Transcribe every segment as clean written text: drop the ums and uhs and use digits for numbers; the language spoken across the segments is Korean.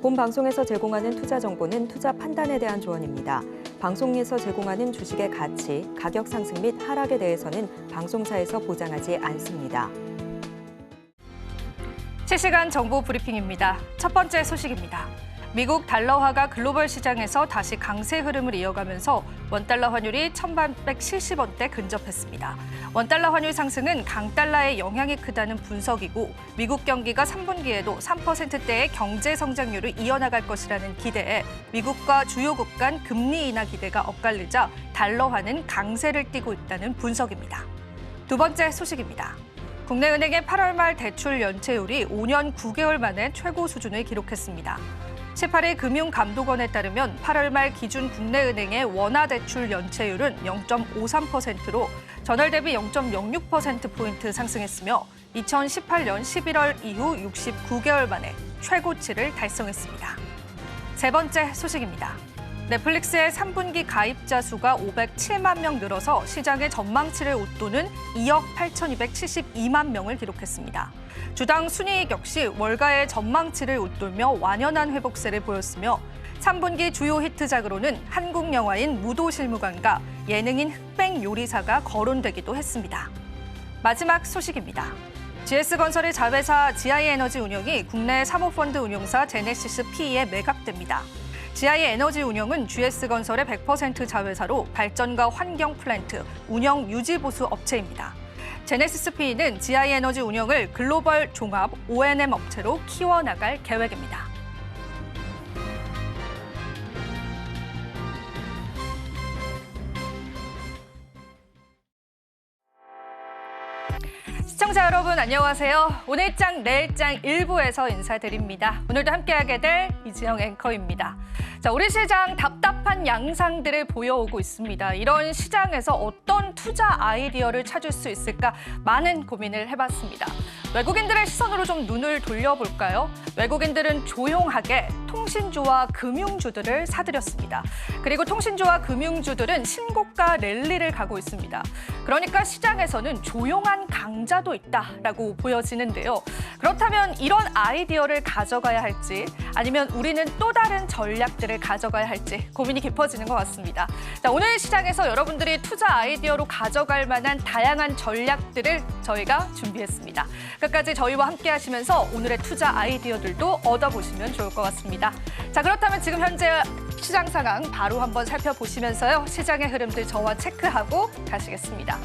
본 방송에서 제공하는 투자 정보는 투자 판단에 대한 조언입니다. 방송에서 제공하는 주식의 가치, 가격 상승 및 하락에 대해서는 방송사에서 보장하지 않습니다. 실시간 정보 브리핑입니다. 첫 번째 소식입니다. 미국 달러화가 글로벌 시장에서 다시 강세 흐름을 이어가면서 원달러 환율이 1,170원대 근접했습니다. 원달러 환율 상승은 강달러의 영향이 크다는 분석이고 미국 경기가 3분기에도 3%대의 경제 성장률을 이어나갈 것이라는 기대에 미국과 주요국 간 금리 인하 기대가 엇갈리자 달러화는 강세를 띠고 있다는 분석입니다. 두 번째 소식입니다. 국내은행의 8월 말 대출 연체율이 5년 9개월 만에 최고 수준을 기록했습니다. 18일 금융감독원에 따르면 8월 말 기준 국내은행의 원화 대출 연체율은 0.53%로 전월 대비 0.06%포인트 상승했으며 2018년 11월 이후 69개월 만에 최고치를 달성했습니다. 세 번째 소식입니다. 넷플릭스의 3분기 가입자 수가 507만 명 늘어서 시장의 전망치를 웃도는 2억 8,272만 명을 기록했습니다. 주당 순이익 역시 월가의 전망치를 웃돌며 완연한 회복세를 보였으며 3분기 주요 히트작으로는 한국 영화인 무도실무관과 예능인 흑백 요리사가 거론되기도 했습니다. 마지막 소식입니다. GS건설의 자회사 GI에너지 운영이 국내 사모펀드 운용사 제네시스 PE에 매각됩니다. GI에너지 운영은 GS건설의 100% 자회사로 발전과 환경 플랜트, 운영 유지 보수 업체입니다. 제네시스 PE는 GI에너지 운영을 글로벌 종합 O&M 업체로 키워나갈 계획입니다. 시청자 여러분 안녕하세요. 오늘 장 내일 장 1부에서 인사드립니다. 오늘도 함께하게 될 이지영 앵커입니다. 자, 우리 시장 답답한 양상들을 보여오고 있습니다. 이런 시장에서 어떤 투자 아이디어를 찾을 수 있을까 많은 고민을 해봤습니다. 외국인들의 시선으로 좀 눈을 돌려볼까요? 외국인들은 조용하게 통신주와 금융주들을 사들였습니다. 그리고 통신주와 금융주들은 신고가 랠리를 가고 있습니다. 그러니까 시장에서는 조용한 강자도 있다라고 보여지는데요. 그렇다면 이런 아이디어를 가져가야 할지 아니면 우리는 또 다른 전략들을 가져가야 할지 고민이 깊어지는 것 같습니다. 자, 오늘 시장에서 여러분들이 투자 아이디어로 가져갈 만한 다양한 전략들을 저희가 준비했습니다. 끝까지 저희와 함께 하시면서 오늘의 투자 아이디어들도 얻어보시면 좋을 것 같습니다. 자, 그렇다면 지금 현재 시장 상황 바로 한번 살펴보시면서요. 시장의 흐름들 저와 체크하고 가시겠습니다.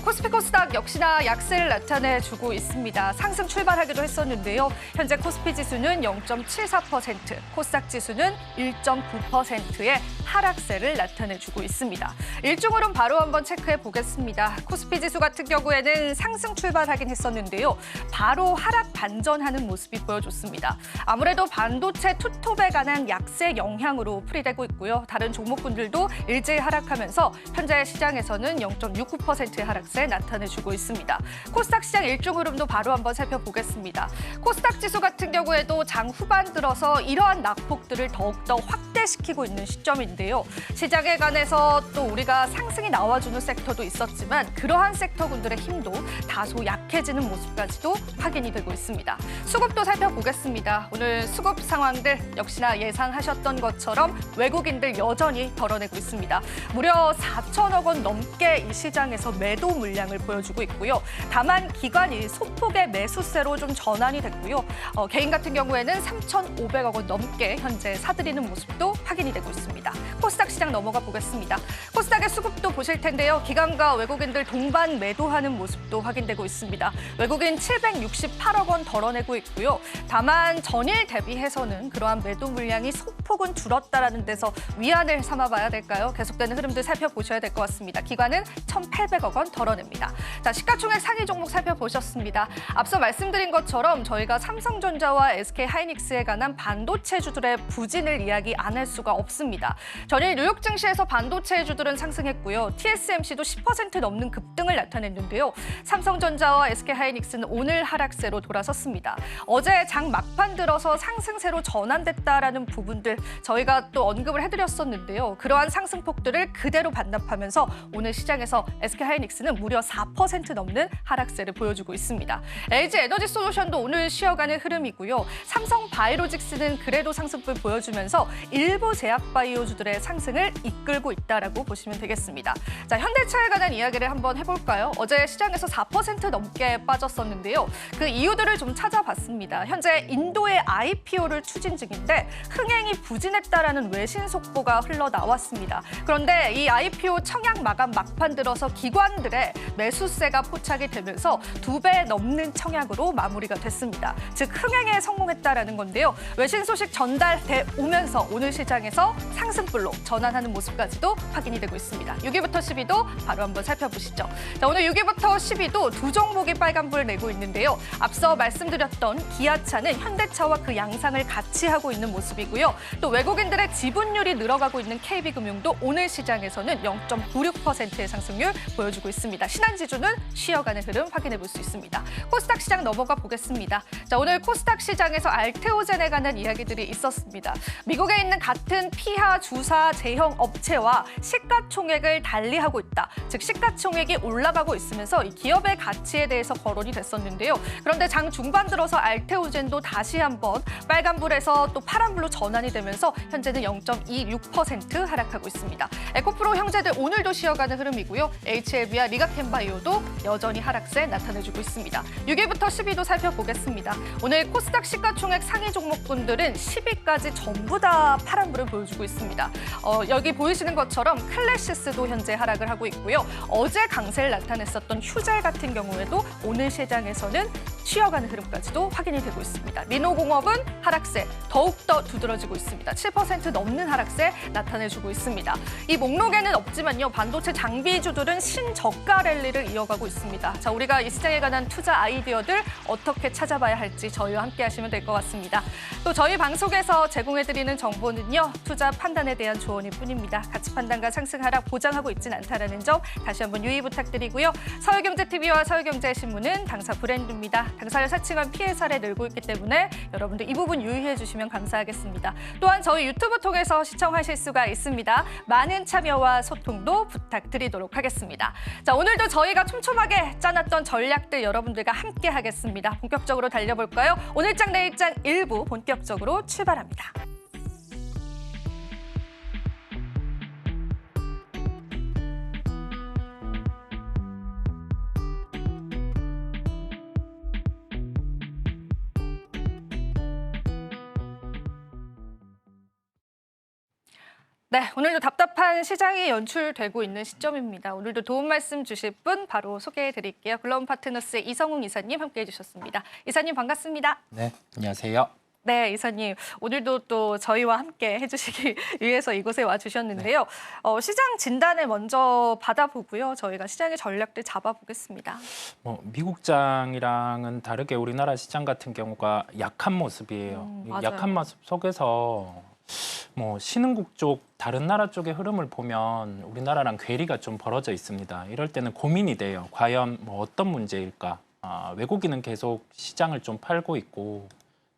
코스피 코스닥 역시나 약세를 나타내주고 있습니다. 상승 출발하기도 했었는데요. 현재 코스피 지수는 0.74%, 코스닥 지수는 1.9%의 하락세를 나타내주고 있습니다. 일중 흐름 바로 한번 체크해 보겠습니다. 코스피 지수 같은 경우에는 상승 출발하긴 했었는데요. 바로 하락 반전하는 모습이 보여줬습니다. 아무래도 반도체 투톱에 관한 약세 영향으로 풀이되고 있고요. 다른 종목군들도 일제히 하락하면서 현재 시장에서는 0.69%의 하락세 나타내주고 있습니다. 코스닥 시장 일중 흐름도 바로 한번 살펴보겠습니다. 코스닥 지수 같은 경우에도 장 후반 들어서 이러한 낙폭들을 더욱더 확대시키고 있는 시점인데요. 시장에 관해서 또 우리가 상승이 나와주는 섹터도 있었지만 그러한 섹터군들의 힘도 다소 약해지는 모습까지도 확인이 되고 있습니다. 수급도 살펴보겠습니다. 오늘 수급 상황들 역시나 예상하셨던 것처럼 외국인들 여전히 덜어내고 있습니다. 무려 4천억 원 넘게 이 시장에서 매도 물량을 보여주고 있고요. 다만 기관이 소폭의 매수세로 좀 전환이 됐고요. 개인 같은 경우에는 3,500억 원 넘게 현재 사들이는 모습도 확인이 되고 있습니다. 코스닥 시장 넘어가 보겠습니다. 코스닥의 수급도 보실 텐데요. 기관과 외국인들 동반 매도하는 모습도 확인되고 있습니다. 외국인 768억 원 덜어내고 있고요. 다만 전일 대비해서는 그러한 매도 물량이 소폭은 줄었다라는 데서 위안을 삼아봐야 될까요? 계속되는 흐름들 살펴보셔야 될 것 같습니다. 기관은 1,800억 원 덜어냅니다. 자, 시가총액 상위 종목 살펴보셨습니다. 앞서 말씀드린 것처럼 저희가 삼성전자와 SK하이닉스에 관한 반도체주들의 부진을 이야기 안 할 수가 없습니다. 전일 뉴욕 증시에서 반도체주들은 상승했고요. TSMC도 10% 넘는 급등을 나타냈는데요. 삼성전자와 SK하이닉스는 오늘 하락세로 돌아섰습니다. 어제 장 막판 들어서 상승세로 전환됐다라는 부분들 저희가 또 언급을 해드렸었는데요. 그러한 상승폭들을 그대로 반납하면서 오늘 시장에서 SK하이닉스는 무려 4% 넘는 하락세를 보여주고 있습니다. LG에너지솔루션도 오늘 쉬어가는 흐름이고요. 삼성바이오로직스는 그래도 상승폭을 보여주면서 일부 제약바이오주들의 상승을 이끌고 있다라고 보시면 되겠습니다. 자, 현대차에 관한 이야기를 한번 해볼까요? 어제 시장에서 4% 넘게 빠졌었는데요. 그 이유들을 좀 찾아봤습니다. 현재 인도의 IPO를 추진 중인데 흥행이 부진했다라는 외신 속보가 흘러나왔습니다. 그런데 이 IPO 청약 마감 막판 들어서 기관들의 매수세가 포착이 되면서 2배 넘는 청약으로 마무리가 됐습니다. 즉 흥행에 성공했다라는 건데요. 외신 소식 전달돼 오면서 오늘 시장에서 상승불로 전환하는 모습까지도 확인이 되고 있습니다. 6위부터 10위도 바로 한번 살펴보시죠. 자, 오늘 6위부터 10위도 두 종목이 빨간불을 내고 있는데요. 앞서 말씀드렸던 기아차는 현대차와 그 양상을 같이 하고 있는 모습이고요. 또 외국인들의 지분율이 늘어가고 있는 KB금융도 오늘 시장에서는 0.96%의 상승률 보여주고 있습니다. 신한지주는 쉬어가는 흐름 확인해 볼 수 있습니다. 코스닥 시장 넘어가 보겠습니다. 자, 오늘 코스닥 시장에서 알테오젠에 관한 이야기들이 있었습니다. 미국에 있는 같은 피하 주사 제형 업체와 시가총액을 달리하고 있다. 즉 시가총액이 올라가고 있으면서 이 기업의 가치에 대해서 거론이 됐었는데요. 그런데 장 중반 들어서 알테오젠도 다시 한번 빨간불에서 또 파란불로 전환이 되면서 현재는 0.26% 하락하고 있습니다. 에코프로 형제들 오늘도 쉬어가는 흐름이고요. HLB와 리가켄바이오도 여전히 하락세 나타내주고 있습니다. 6위부터 10위도 살펴보겠습니다. 오늘 코스닥 시가총액 상위 종목군들은 10위까지 전부 다 파란불을 보여주고 있습니다. 여기 보이시는 것처럼 클래시스도 현재 하락을 하고 있고요. 어제 강세를 나타냈었던 휴젤 같은 경우에도 오늘 시장에서는 쉬어가는 흐름까지도 확인이 되고 있습니다. 민호공업은 하락세 더욱더 두드러지고 있습니다. 7% 넘는 하락세 나타내주고 있습니다. 이 목록에는 없지만요. 반도체 장비주들은 신저가 랠리를 이어가고 있습니다. 자, 우리가 이 시장에 관한 투자 아이디어들 어떻게 찾아봐야 할지 저희와 함께 하시면 될 것 같습니다. 또 저희 방송에서 제공해드리는 정보는요. 투자 판단에 대한 조언일 뿐입니다. 가치 판단과 상승 하락 보장하고 있지는 않다는 점 다시 한번 유의 부탁드리고요. 서울경제TV와 서울경제신문은 당사 브랜드입니다. 당사를 사칭한 피해 사례 늘고 있기 때문에 여러분들 이 부분 유의해 주시면 감사하겠습니다. 또한 저희 유튜브 통해서 시청하실 수가 있습니다. 많은 참여와 소통도 부탁드리도록 하겠습니다. 자, 오늘도 저희가 촘촘하게 짜놨던 전략들 여러분들과 함께 하겠습니다. 본격적으로 달려볼까요? 오늘장 내일장 일부 본격적으로 출발합니다. 네, 오늘도 답답한 시장이 연출되고 있는 시점입니다. 오늘도 도움 말씀 주실 분 바로 소개해드릴게요. 글로벌 파트너스의 이성웅 이사님 함께해 주셨습니다. 이사님 반갑습니다. 네, 안녕하세요. 네, 이사님. 오늘도 또 저희와 함께 해주시기 위해서 이곳에 와주셨는데요. 네. 시장 진단을 먼저 받아보고요. 저희가 시장의 전략들 잡아보겠습니다. 미국장이랑은 다르게 우리나라 시장 같은 경우가 약한 모습이에요. 약한 모습 속에서 신흥국 쪽, 다른 나라 쪽의 흐름을 보면 우리나라랑 괴리가 좀 벌어져 있습니다. 이럴 때는 고민이 돼요. 과연 어떤 문제일까? 외국인은 계속 시장을 좀 팔고 있고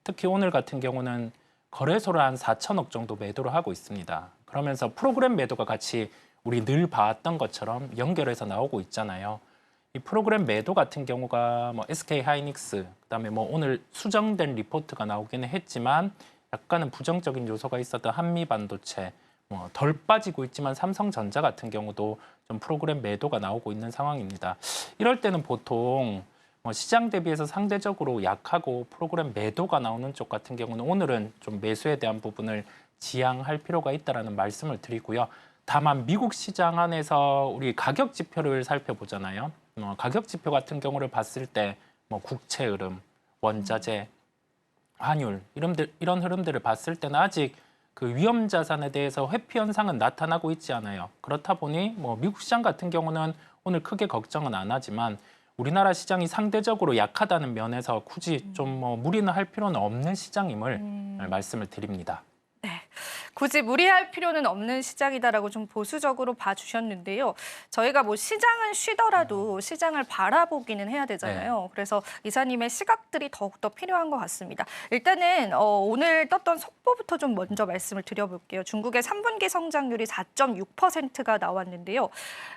특히 오늘 같은 경우는 거래소를 한 4천억 정도 매도를 하고 있습니다. 그러면서 프로그램 매도가 같이 우리 늘 봐왔던 것처럼 연결해서 나오고 있잖아요. 이 프로그램 매도 같은 경우가 SK하이닉스, 그다음에 오늘 수정된 리포트가 나오기는 했지만 약간은 부정적인 요소가 있었던 한미반도체, 덜 빠지고 있지만 삼성전자 같은 경우도 좀 프로그램 매도가 나오고 있는 상황입니다. 이럴 때는 보통 시장 대비해서 상대적으로 약하고 프로그램 매도가 나오는 쪽 같은 경우는 오늘은 좀 매수에 대한 부분을 지양할 필요가 있다는 말씀을 드리고요. 다만 미국 시장 안에서 우리 가격 지표를 살펴보잖아요. 가격 지표 같은 경우를 봤을 때 국채 흐름, 원자재, 환율 이런 흐름들을 봤을 때는 아직 그 위험 자산에 대해서 회피 현상은 나타나고 있지 않아요. 그렇다 보니 미국 시장 같은 경우는 오늘 크게 걱정은 안 하지만 우리나라 시장이 상대적으로 약하다는 면에서 굳이 좀 무리는 할 필요는 없는 시장임을 말씀을 드립니다. 네. 굳이 무리할 필요는 없는 시장이다라고 좀 보수적으로 봐주셨는데요. 저희가 뭐 시장은 쉬더라도 시장을 바라보기는 해야 되잖아요. 그래서 이사님의 시각들이 더욱더 필요한 것 같습니다. 일단은 오늘 떴던 속보부터 좀 먼저 말씀을 드려볼게요. 중국의 3분기 성장률이 4.6%가 나왔는데요.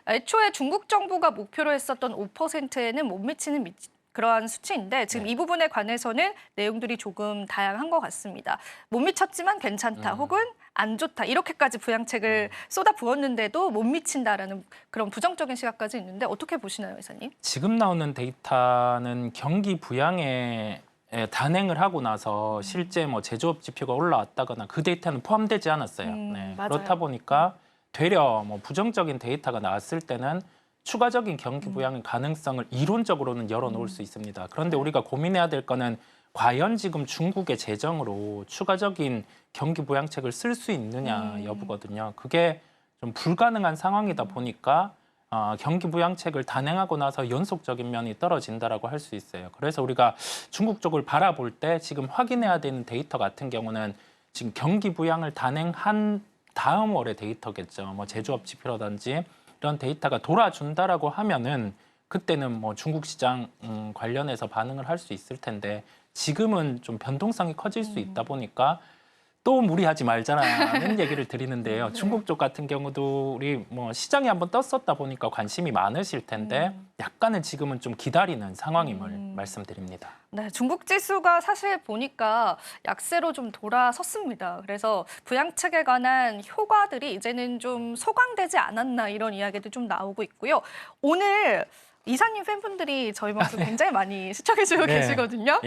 애초에 중국 정부가 목표로 했었던 5%에는 못 미치는 그러한 수치인데 지금 이 부분에 관해서는 내용들이 조금 다양한 것 같습니다. 못 미쳤지만 괜찮다 혹은 안 좋다 이렇게까지 부양책을 쏟아 부었는데도 못 미친다라는 그런 부정적인 시각까지 있는데 어떻게 보시나요, 이사님? 지금 나오는 데이터는 경기 부양에 단행을 하고 나서 실제 뭐 제조업 지표가 올라왔다거나 그 데이터는 포함되지 않았어요. 네. 맞아요. 그렇다 보니까 되려 뭐 부정적인 데이터가 나왔을 때는 추가적인 경기 부양의 가능성을 이론적으로는 열어놓을 수 있습니다. 그런데 우리가 고민해야 될 거는 과연 지금 중국의 재정으로 추가적인 경기 부양책을 쓸 수 있느냐 여부거든요. 그게 좀 불가능한 상황이다 보니까 경기 부양책을 단행하고 나서 연속적인 면이 떨어진다라고 할 수 있어요. 그래서 우리가 중국 쪽을 바라볼 때 지금 확인해야 되는 데이터 같은 경우는 지금 경기 부양을 단행한 다음 월의 데이터겠죠. 뭐 제조업 지표라든지 이런 데이터가 돌아준다라고 하면은 그때는 뭐 중국 시장 관련해서 반응을 할 수 있을 텐데 지금은 좀 변동성이 커질 수 있다 보니까 또 무리하지 말자라는 얘기를 드리는데요. 중국 쪽 같은 경우도 우리 뭐 시장에 한번 떴었다 보니까 관심이 많으실 텐데 약간은 지금은 좀 기다리는 상황임을 말씀드립니다. 네, 중국 지수가 사실 보니까 약세로 좀 돌아섰습니다. 그래서 부양책에 관한 효과들이 이제는 좀 소강되지 않았나 이런 이야기도 좀 나오고 있고요. 오늘 이사님 팬분들이 저희 방송 굉장히 많이 시청해주고 계시거든요.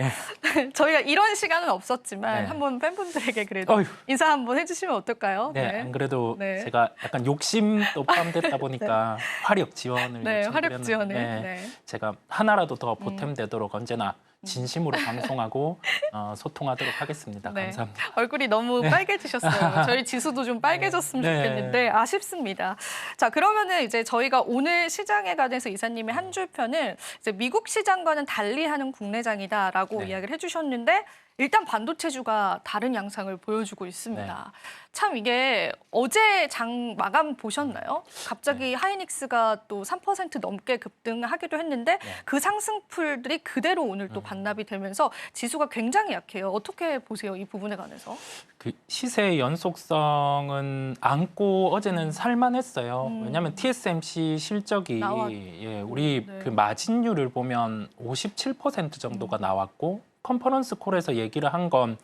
저희가 이런 시간은 없었지만 한번 팬분들에게 그래도 인사 한번 해주시면 어떨까요? 네, 안 그래도 제가 약간 욕심도 포함됐다 보니까 화력 지원을 화력 지원을 제가 하나라도 더 보탬되도록 언제나 진심으로 방송하고 소통하도록 하겠습니다. 감사합니다. 얼굴이 너무 빨개지셨어요. 저희 지수도 좀 빨개졌으면 좋겠는데 아쉽습니다. 자, 그러면은 이제 저희가 오늘 시장에 관해서 이사님의 한 줄 편은 이제 미국 시장과는 달리하는 국내장이다라고 이야기를 해주셨는데 일단 반도체주가 다른 양상을 보여주고 있습니다. 참 이게 어제 장 마감 보셨나요? 갑자기 하이닉스가 또 3% 넘게 급등하기도 했는데 그 상승풀들이 그대로 오늘 또 반납이 되면서 지수가 굉장히 약해요. 어떻게 보세요? 이 부분에 관해서? 그 시세의 연속성은 안고 어제는 살만했어요. 왜냐하면 TSMC 실적이 우리 그 마진율을 보면 57% 정도가 나왔고 컨퍼런스 콜에서 얘기를 한 건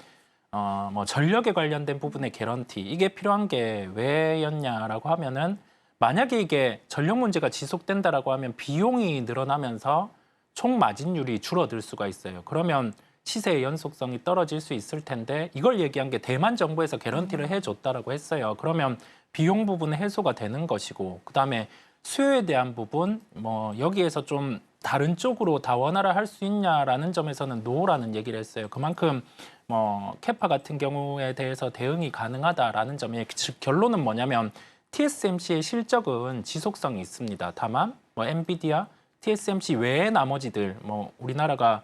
뭐 전력에 관련된 부분의 개런티 이게 필요한 게 왜였냐라고 하면은 만약에 이게 전력 문제가 지속된다라고 하면 비용이 늘어나면서 총 마진율이 줄어들 수가 있어요. 그러면 시세의 연속성이 떨어질 수 있을 텐데 이걸 얘기한 게 대만 정부에서 개런티를 해줬다라고 했어요. 그러면 비용 부분은 해소가 되는 것이고 그다음에 수요에 대한 부분 뭐 여기에서 좀 다른 쪽으로 다 원활화 할 수 있냐라는 점에서는 노라는 얘기를 했어요. 그만큼 뭐 캐파 같은 경우에 대해서 대응이 가능하다라는 점에 즉 결론은 뭐냐면 TSMC의 실적은 지속성이 있습니다. 다만 뭐 엔비디아, TSMC 외의 나머지들 뭐 우리나라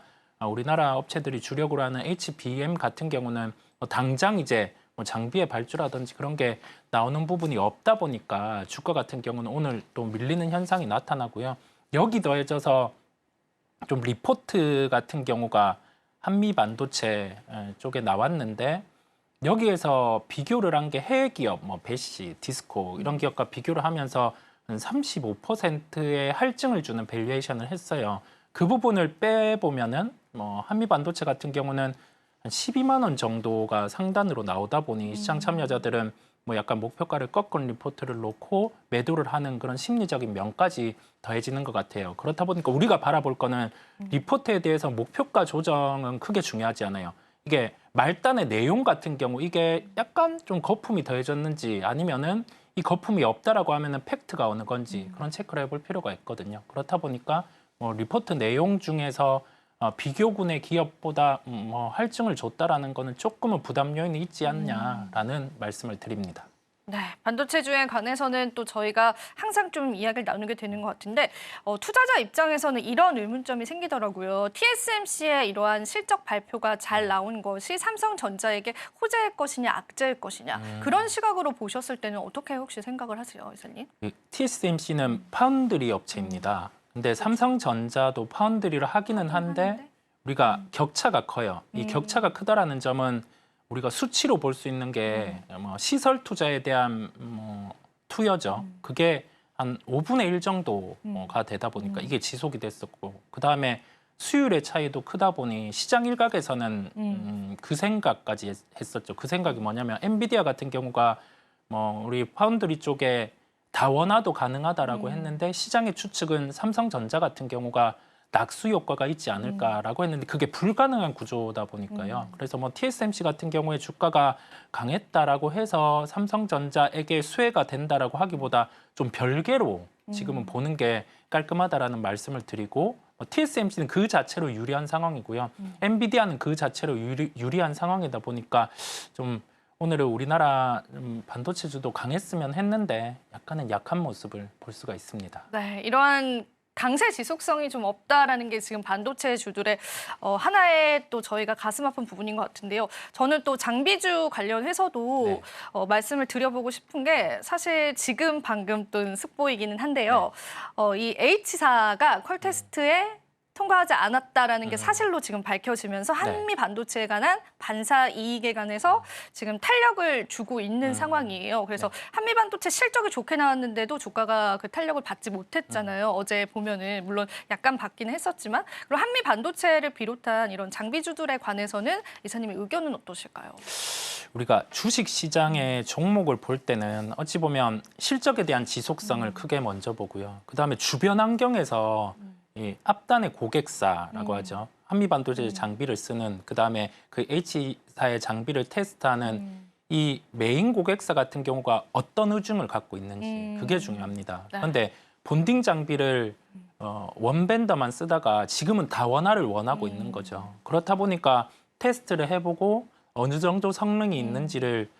업체들이 주력으로 하는 HBM 같은 경우는 뭐 당장 이제 뭐 장비의 발주라든지 그런 게 나오는 부분이 없다 보니까 주가 같은 경우는 오늘 또 밀리는 현상이 나타나고요. 여기 더해져서 좀 리포트 같은 경우가 한미 반도체 쪽에 나왔는데 여기에서 비교를 한 게 해외 기업, 뭐 베시, 디스코 이런 기업과 비교를 하면서 한 35%의 할증을 주는 밸류에이션을 했어요. 그 부분을 빼보면은 뭐 한미 반도체 같은 경우는 한 12만 원 정도가 상단으로 나오다 보니 시장 참여자들은 뭐 약간 목표가를 꺾은 리포트를 놓고 매도를 하는 그런 심리적인 면까지 더해지는 것 같아요. 그렇다 보니까 우리가 바라볼 거는 리포트에 대해서 목표가 조정은 크게 중요하지 않아요. 이게 말단의 내용 같은 경우 이게 약간 좀 거품이 더해졌는지 아니면은 이 거품이 없다라고 하면은 팩트가 어느 건지 그런 체크를 해볼 필요가 있거든요. 그렇다 보니까 뭐 리포트 내용 중에서 비교군의 기업보다 뭐 할증을 줬다라는 거는 조금은 부담 요인이 있지 않냐라는 말씀을 드립니다. 네, 반도체주에 관해서는 또 저희가 항상 좀 이야기를 나누게 되는 것 같은데 투자자 입장에서는 이런 의문점이 생기더라고요. TSMC의 이러한 실적 발표가 잘 나온 것이 삼성전자에게 호재일 것이냐 악재일 것이냐 그런 시각으로 보셨을 때는 어떻게 혹시 생각을 하세요, 이사님? TSMC는 파운드리 업체입니다. 근데 삼성전자도 파운드리를 하기는 한데 우리가 격차가 커요. 이 격차가 크다라는 점은 우리가 수치로 볼 수 있는 게 뭐 시설 투자에 대한 뭐 투여죠. 그게 한 5분의 1 정도가 되다 보니까 이게 지속이 됐었고 그다음에 수율의 차이도 크다 보니 시장 일각에서는 그 생각까지 했었죠. 그 생각이 뭐냐면 엔비디아 같은 경우가 뭐 우리 파운드리 쪽에 다원화도 가능하다라고 했는데 시장의 추측은 삼성전자 같은 경우가 낙수 효과가 있지 않을까라고 했는데 그게 불가능한 구조다 보니까요. 그래서 뭐 TSMC 같은 경우에 주가가 강했다라고 해서 삼성전자에게 수혜가 된다라고 하기보다 좀 별개로 지금은 보는 게 깔끔하다라는 말씀을 드리고 TSMC는 그 자체로 유리한 상황이고요. 엔비디아는 그 자체로 유리한 상황이다 보니까 좀 오늘은 우리나라 반도체주도 강했으면 했는데 약간은 약한 모습을 볼 수가 있습니다. 네, 이러한 강세 지속성이 좀 없다라는 게 지금 반도체 주들의 하나의 또 저희가 가슴 아픈 부분인 것 같은데요. 저는 또 장비주 관련해서도 네. 말씀을 드려보고 싶은 게 사실 지금 방금 뜬 속보이기는 한데요. 이 H사가 퀄테스트에 통과하지 않았다라는 게 사실로 지금 밝혀지면서 한미 반도체에 관한 반사 이익에 관해서 지금 탄력을 주고 있는 상황이에요. 그래서 한미 반도체 실적이 좋게 나왔는데도 주가가 그 탄력을 받지 못했잖아요. 어제 보면은 물론 약간 받기는 했었지만 그리고 한미 반도체를 비롯한 이런 장비주들에 관해서는 이사님의 의견은 어떠실까요? 우리가 주식 시장의 종목을 볼 때는 어찌 보면 실적에 대한 지속성을 크게 먼저 보고요. 그다음에 주변 환경에서 이 앞단의 고객사라고 하죠. 한미 반도체 장비를 쓰는 그다음에 그 H사의 장비를 테스트하는 이 메인 고객사 같은 경우가 어떤 의중을 갖고 있는지 그게 중요합니다. 그런데 본딩 장비를 원벤더만 쓰다가 지금은 다원화를 원하고 있는 거죠. 그렇다 보니까 테스트를 해보고 어느 정도 성능이 있는지를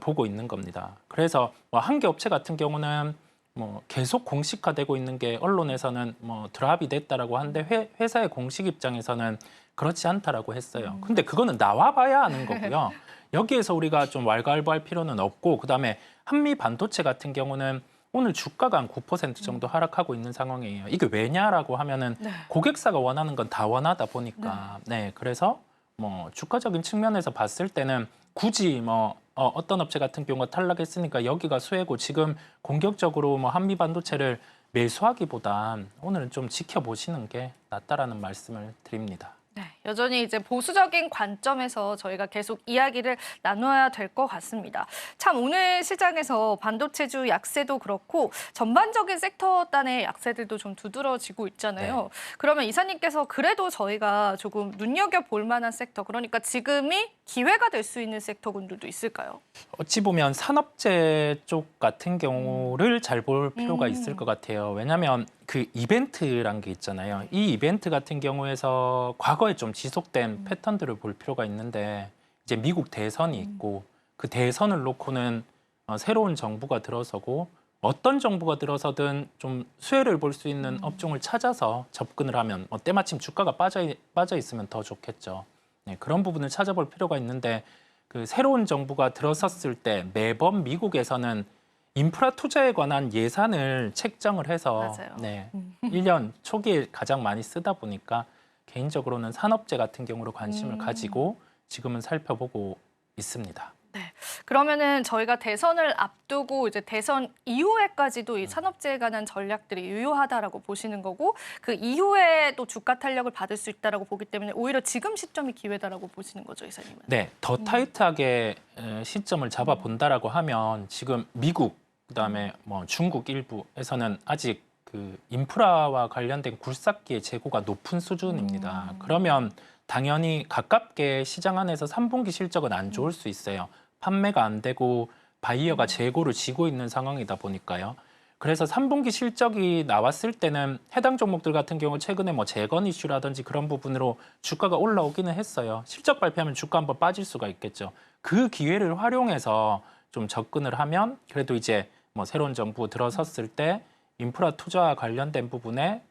보고 있는 겁니다. 그래서 뭐 한 개 업체 같은 경우는 뭐 계속 공식화되고 있는 게 언론에서는 뭐 드랍이 됐다라고 하는데 회사의 공식 입장에서는 그렇지 않다라고 했어요. 근데 그거는 나와봐야 아는 거고요. 여기에서 우리가 좀 왈가왈부할 필요는 없고 그다음에 한미 반도체 같은 경우는 오늘 주가가 한 9% 정도 하락하고 있는 상황이에요. 이게 왜냐라고 하면은 고객사가 원하는 건 다원하다 보니까 그래서 뭐 주가적인 측면에서 봤을 때는 굳이 뭐 어떤 업체 같은 경우가 탈락했으니까 여기가 수혜고 지금 공격적으로 뭐 한미 반도체를 매수하기보단 오늘은 좀 지켜보시는 게 낫다라는 말씀을 드립니다. 네, 여전히 이제 보수적인 관점에서 저희가 계속 이야기를 나눠야 될 것 같습니다. 참 오늘 시장에서 반도체주 약세도 그렇고 전반적인 섹터 단의 약세들도 좀 두드러지고 있잖아요. 그러면 이사님께서 그래도 저희가 조금 눈여겨볼 만한 섹터, 그러니까 지금이 기회가 될 수 있는 섹터군들도 있을까요? 어찌 보면 산업재 쪽 같은 경우를 잘 볼 필요가 있을 것 같아요. 왜냐하면 그 이벤트란 게 있잖아요. 이 이벤트 같은 경우에서 과거에 좀 지속된 패턴들을 볼 필요가 있는데 이제 미국 대선이 있고 그 대선을 놓고는 새로운 정부가 들어서고 어떤 정부가 들어서든 좀 수혜를 볼 수 있는 업종을 찾아서 접근을 하면 때마침 주가가 빠져 있으면 더 좋겠죠. 네, 그런 부분을 찾아볼 필요가 있는데 그 새로운 정부가 들어섰을 때 매번 미국에서는 인프라 투자에 관한 예산을 책정을 해서 1년 초기에 가장 많이 쓰다 보니까 개인적으로는 산업재 같은 경우로 관심을 가지고 지금은 살펴보고 있습니다. 네. 그러면은 저희가 대선을 앞두고 이제 대선 이후에까지도 이 산업재에 관한 전략들이 유효하다라고 보시는 거고 그 이후에 또 주가 탄력을 받을 수 있다라고 보기 때문에 오히려 지금 시점이 기회다라고 보시는 거죠, 이사님은? 네, 더 타이트하게 시점을 잡아 본다라고 하면 지금 미국 그다음에 뭐 중국 일부에서는 아직 그 인프라와 관련된 굴삭기의 재고가 높은 수준입니다. 그러면 당연히 가깝게 시장 안에서 3분기 실적은 안 좋을 수 있어요. 판매가 안 되고 바이어가 재고를 지고 있는 상황이다 보니까요. 그래서 3분기 실적이 나왔을 때는 해당 종목들 같은 경우 최근에 뭐 재건 이슈라든지 그런 부분으로 주가가 올라오기는 했어요. 실적 발표하면 주가 한번 빠질 수가 있겠죠. 그 기회를 활용해서 좀 접근을 하면 그래도 이제 뭐 새로운 정부 들어섰을 때 인프라 투자와 관련된 부분에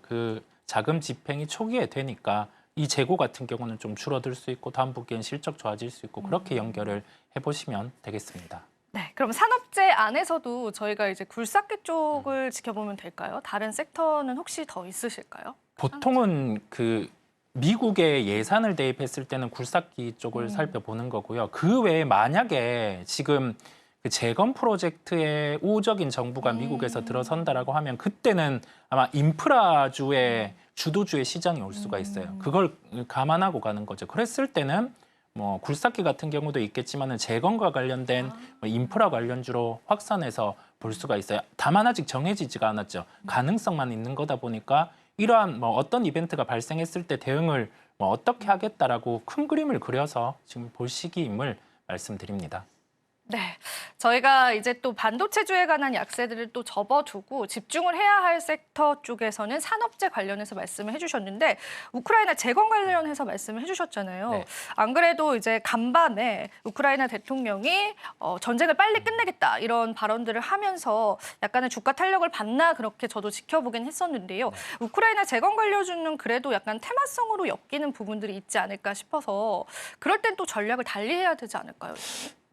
그 자금 집행이 초기에 되니까 이 재고 같은 경우는 좀 줄어들 수 있고 다음 분기엔 실적 좋아질 수 있고 그렇게 연결을 해보시면 되겠습니다. 네, 그럼 산업재 안에서도 저희가 이제 굴삭기 쪽을 지켜보면 될까요? 다른 섹터는 혹시 더 있으실까요? 보통은 그 미국의 예산을 대입했을 때는 굴삭기 쪽을 살펴보는 거고요. 그 외에 만약에 지금 그 재건 프로젝트에 우호적인 정부가 미국에서 들어선다라고 하면 그때는 아마 인프라주의 주도주의 시장이 올 수가 있어요. 그걸 감안하고 가는 거죠. 그랬을 때는 뭐 굴삭기 같은 경우도 있겠지만은 재건과 관련된 인프라 관련주로 확산해서 볼 수가 있어요. 다만 아직 정해지지가 않았죠. 가능성만 있는 거다 보니까 이러한 뭐 어떤 이벤트가 발생했을 때 대응을 뭐 어떻게 하겠다라고 큰 그림을 그려서 지금 볼 시기임을 말씀드립니다. 네, 저희가 이제 또 반도체주에 관한 약세들을 또 접어두고 집중을 해야 할 섹터 쪽에서는 산업재 관련해서 말씀을 해주셨는데 우크라이나 재건 관련해서 말씀을 해주셨잖아요. 네. 안 그래도 이제 간밤에 우크라이나 대통령이 전쟁을 빨리 끝내겠다 이런 발언들을 하면서 약간의 주가 탄력을 받나 그렇게 저도 지켜보긴 했었는데요. 우크라이나 재건 관련주는 그래도 약간 테마성으로 엮이는 부분들이 있지 않을까 싶어서 그럴 땐 또 전략을 달리해야 되지 않을까요?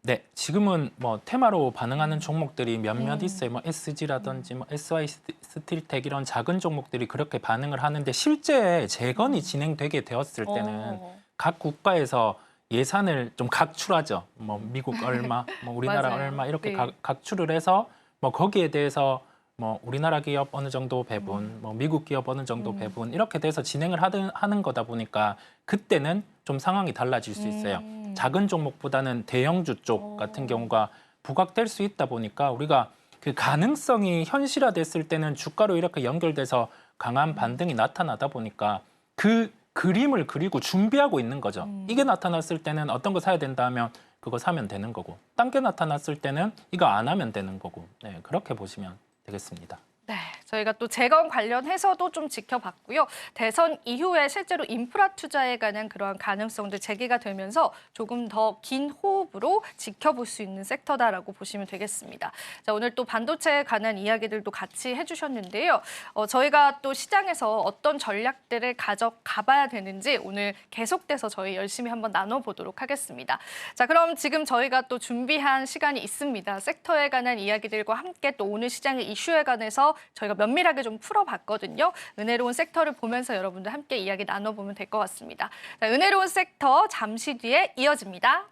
네, 지금은 뭐 테마로 반응하는 종목들이 몇몇 있어요. 뭐 SG라든지 뭐 SY 스틸텍 이런 작은 종목들이 그렇게 반응을 하는데 실제 재건이 진행되게 되었을 때는 각 국가에서 예산을 좀 각출하죠. 뭐 미국 얼마, 뭐 우리나라 맞아요. 얼마 이렇게 네. 각출을 해서 뭐 거기에 대해서 뭐 우리나라 기업 어느 정도 배분, 뭐 미국 기업 어느 정도 배분 이렇게 돼서 진행을 하는 거다 보니까 그때는 좀 상황이 달라질 수 있어요. 작은 종목보다는 대형주 쪽 같은 경우가 부각될 수 있다 보니까 우리가 그 가능성이 현실화됐을 때는 주가로 이렇게 연결돼서 강한 반등이 나타나다 보니까 그 그림을 그리고 준비하고 있는 거죠. 이게 나타났을 때는 어떤 거 사야 된다 하면 그거 사면 되는 거고 딴 게 나타났을 때는 이거 안 하면 되는 거고 네, 그렇게 보시면 되겠습니다. 네, 저희가 또 재건 관련해서도 좀 지켜봤고요. 대선 이후에 실제로 인프라 투자에 관한 그러한 가능성들 제기가 되면서 조금 더 긴 호흡으로 지켜볼 수 있는 섹터다라고 보시면 되겠습니다. 자, 오늘 또 반도체에 관한 이야기들도 같이 해주셨는데요. 저희가 또 시장에서 어떤 전략들을 가져가봐야 되는지 오늘 계속돼서 저희 열심히 한번 나눠보도록 하겠습니다. 자, 그럼 지금 저희가 또 준비한 시간이 있습니다. 섹터에 관한 이야기들과 함께 또 오늘 시장의 이슈에 관해서 저희가 면밀하게 좀 풀어봤거든요. 은혜로운 섹터를 보면서 여러분들 함께 이야기 나눠보면 될 것 같습니다. 자, 은혜로운 섹터 잠시 뒤에 이어집니다.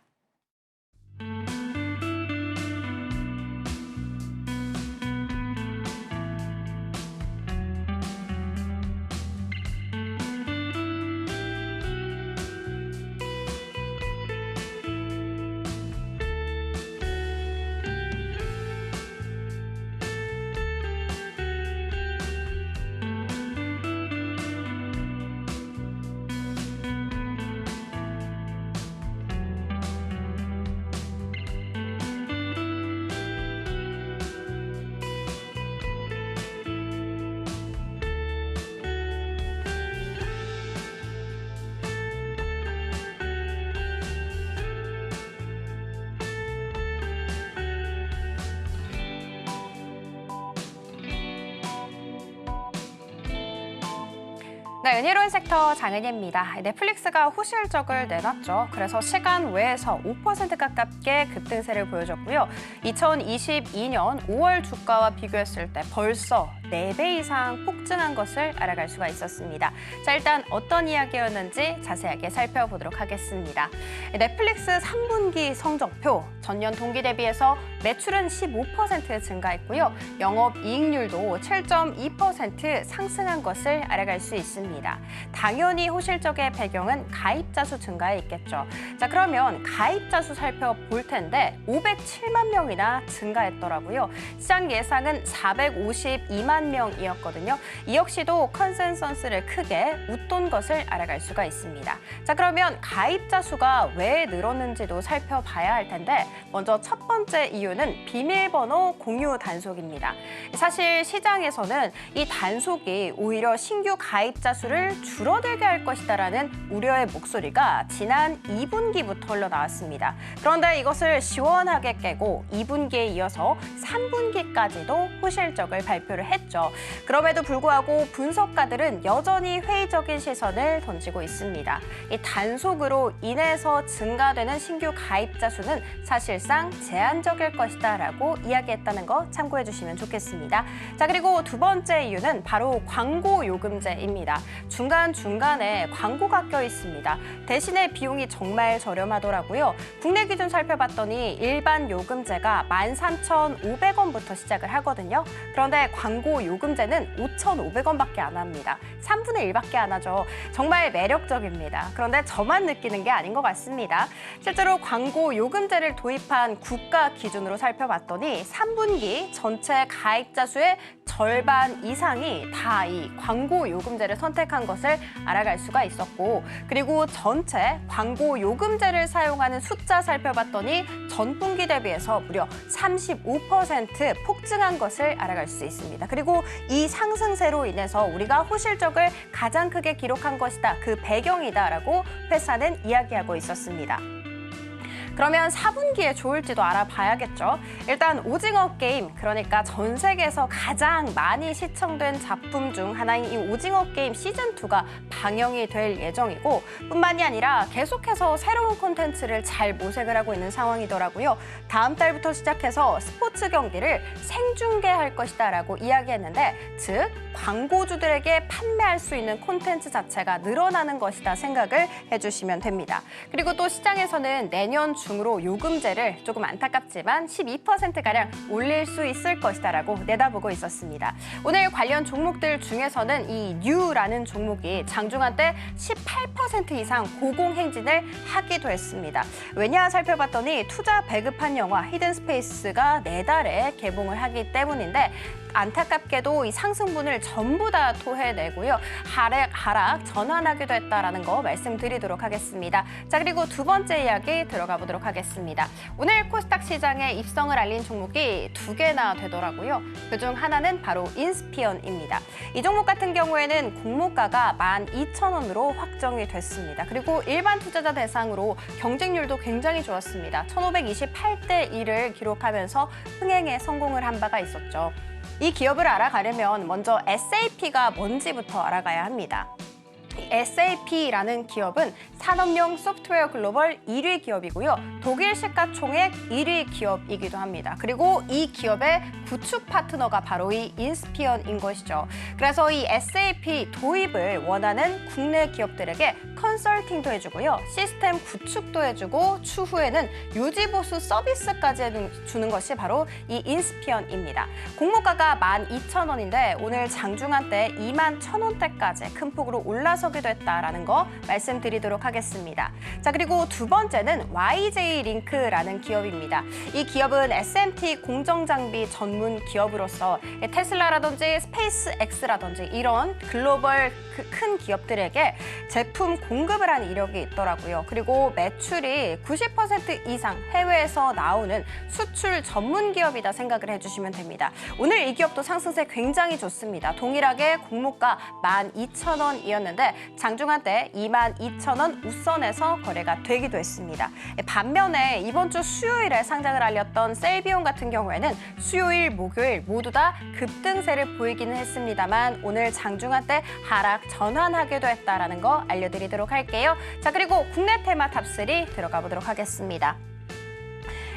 네, 은혜로운 섹터 장은희입니다. 넷플릭스가 호실적을 내놨죠. 그래서 시간 외에서 5% 가깝게 급등세를 보여줬고요. 2022년 5월 주가와 비교했을 때 벌써 4배 이상 폭증한 것을 알아갈 수가 있었습니다. 자, 일단 어떤 이야기였는지 자세하게 살펴보도록 하겠습니다. 넷플릭스 3분기 성적표, 전년 동기 대비해서 매출은 15% 증가했고요. 영업이익률도 7.2% 상승한 것을 알아갈 수 있습니다. 당연히 호실적의 배경은 가입자 수 증가에 있겠죠. 자, 그러면 가입자 수 살펴볼 텐데 507만 명이나 증가했더라고요. 시장 예상은 452만 2만 명이었거든요. 이 역시도 컨센서스를 크게 웃돈 것을 알아갈 수가 있습니다. 자, 그러면 가입자 수가 왜 늘었는지도 살펴봐야 할 텐데 먼저 첫 번째 이유는 비밀번호 공유 단속입니다. 사실 시장에서는 이 단속이 오히려 신규 가입자 수를 줄어들게 할 것이다라는 우려의 목소리가 지난 2분기부터 흘러나왔습니다. 그런데 이것을 시원하게 깨고 2분기에 이어서 3분기까지도 호실적을 발표를 했죠. 그럼에도 불구하고 분석가들은 여전히 회의적인 시선을 던지고 있습니다. 이 단속으로 인해서 증가되는 신규 가입자 수는 사실상 제한적일 것이다라고 이야기했다는 거 참고해 주시면 좋겠습니다. 자, 그리고 두 번째 이유는 바로 광고 요금제입니다. 중간중간에 광고가 껴 있습니다. 대신에 비용이 정말 저렴하더라고요. 국내 기준 살펴봤더니 일반 요금제가 13,500원부터 시작을 하거든요. 그런데 광고 요금제는 5,500원밖에 안 합니다. 3분의 1밖에 안 하죠. 정말 매력적입니다. 그런데 저만 느끼는 게 아닌 것 같습니다. 실제로 광고 요금제를 도입한 국가 기준으로 살펴봤더니 3분기 전체 가입자 수의 절반 이상이 다 이 광고 요금제를 선택한 것을 알아갈 수가 있었고, 그리고 전체 광고 요금제를 사용하는 숫자 살펴봤더니 전분기 대비해서 무려 35% 폭증한 것을 알아갈 수 있습니다. 그리고 이 상승세로 인해서 우리가 호실적을 가장 크게 기록한 것이다, 그 배경이다라고 회사는 이야기하고 있었습니다. 그러면 4분기에 좋을지도 알아봐야겠죠. 일단 오징어 게임, 그러니까 전 세계에서 가장 많이 시청된 작품 중 하나인 이 오징어 게임 시즌2가 방영이 될 예정이고, 뿐만이 아니라 계속해서 새로운 콘텐츠를 잘 모색을 하고 있는 상황이더라고요. 다음 달부터 시작해서 스포츠 경기를 생중계할 것이다라고 이야기했는데, 즉 광고주들에게 판매할 수 있는 콘텐츠 자체가 늘어나는 것이다 생각을 해주시면 됩니다. 그리고 또 시장에서는 내년 중으로 요금제를 조금 안타깝지만 12%가량 올릴 수 있을 것이다라고 내다보고 있었습니다. 오늘 관련 종목들 중에서는 이 뉴라는 종목이 장중한 때 18% 이상 고공행진을 하기도 했습니다. 왜냐 살펴봤더니 투자 배급한 영화 히든 스페이스가 내달에 개봉을 하기 때문인데, 안타깝게도 이 상승분을 전부 다 토해내고요. 하락 전환하기도 했다라는 거 말씀드리도록 하겠습니다. 자, 그리고 두 번째 이야기 들어가 보도록 하겠습니다. 오늘 코스닥 시장에 입성을 알린 종목이 2개나 되더라고요. 그중 하나는 바로 인스피언입니다. 이 종목 같은 경우에는 공모가가 12,000원으로 확정이 됐습니다. 그리고 일반 투자자 대상으로 경쟁률도 굉장히 좋았습니다. 1,528대 1을 기록하면서 흥행에 성공을 한 바가 있었죠. 이 기업을 알아가려면 먼저 SAP가 뭔지부터 알아가야 합니다. SAP라는 기업은 산업용 소프트웨어 글로벌 1위 기업이고요. 독일 시가총액 1위 기업이기도 합니다. 그리고 이 기업의 구축 파트너가 바로 이 인스피언인 것이죠. 그래서 이 SAP 도입을 원하는 국내 기업들에게 컨설팅도 해주고요. 시스템 구축도 해주고 추후에는 유지보수 서비스까지 주는 것이 바로 이 인스피언입니다. 공모가가 12,000원인데 오늘 장중한 때 21,000원대까지 큰 폭으로 올라서기도 했다라는 거 말씀드리도록 하겠습니다. 자, 그리고 두 번째는 YJ-링크라는 기업입니다. 이 기업은 SMT 공정장비 전문 기업으로서 테슬라라든지 스페이스X라든지 이런 글로벌 큰 기업들에게 제품 공급을 하는 이력이 있더라고요. 그리고 매출이 90% 이상 해외에서 나오는 수출 전문 기업이다 생각을 해주시면 됩니다. 오늘 이 기업도 상승세 굉장히 좋습니다. 동일하게 공모가 12,000원이었는데 장중한 때 22,000원 웃선에서 거래가 되기도 했습니다. 반면에 이번 주 수요일에 상장을 알렸던 셀비온 같은 경우에는 수요일, 목요일 모두 다 급등세를 보이기는 했습니다만 오늘 장중한 때 하락 전환하기도 했다라는 거 알려드리도록 할게요. 자, 그리고 국내 테마 탑3 들어가 보도록 하겠습니다.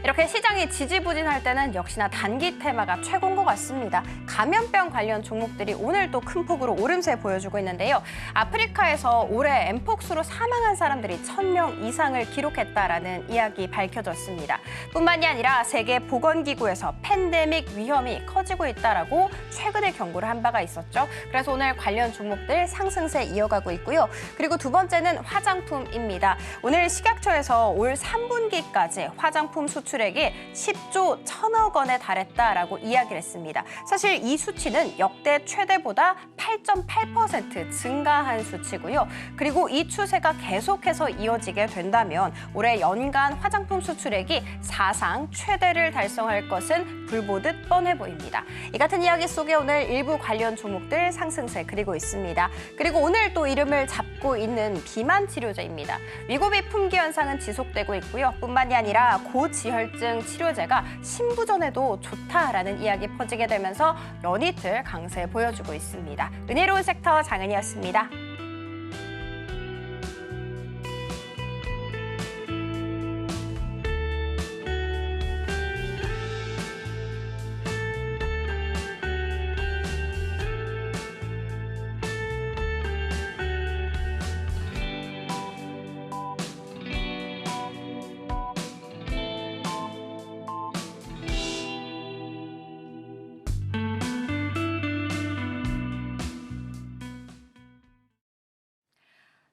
이렇게 시장이 지지부진할 때는 역시나 단기 테마가 최고인 것 같습니다. 감염병 관련 종목들이 오늘 또 큰 폭으로 오름세 보여주고 있는데요. 아프리카에서 올해 엠폭스로 사망한 사람들이 1,000명 이상을 기록했다라는 이야기 밝혀졌습니다. 뿐만이 아니라 세계보건기구에서 팬데믹 위험이 커지고 있다라고 최근에 경고를 한 바가 있었죠. 그래서 오늘 관련 종목들 상승세 이어가고 있고요. 그리고 두 번째는 화장품입니다. 오늘 식약처에서 올 3분기까지 화장품 수출 수출액이 10조 1천억 원에 달했다라고 이야기를 했습니다. 사실 이 수치는 역대 최대보다 8.8% 증가한 수치고요. 그리고 이 추세가 계속해서 이어지게 된다면 올해 연간 화장품 수출액이 사상 최대를 달성할 것은 불보듯 뻔해 보입니다. 이 같은 이야기 속에 오늘 일부 관련 종목들 상승세 그리고 있습니다. 그리고 오늘 또 이름을 잡고 있는 비만 치료제입니다. 위고비 품귀 현상은 지속되고 있고요. 뿐만이 아니라 고지혈증 치료제가 신부전에도 좋다라는 이야기 퍼지게 되면서 연이틀 강세 보여주고 있습니다. 은혜로운 섹터 장은이었습니다.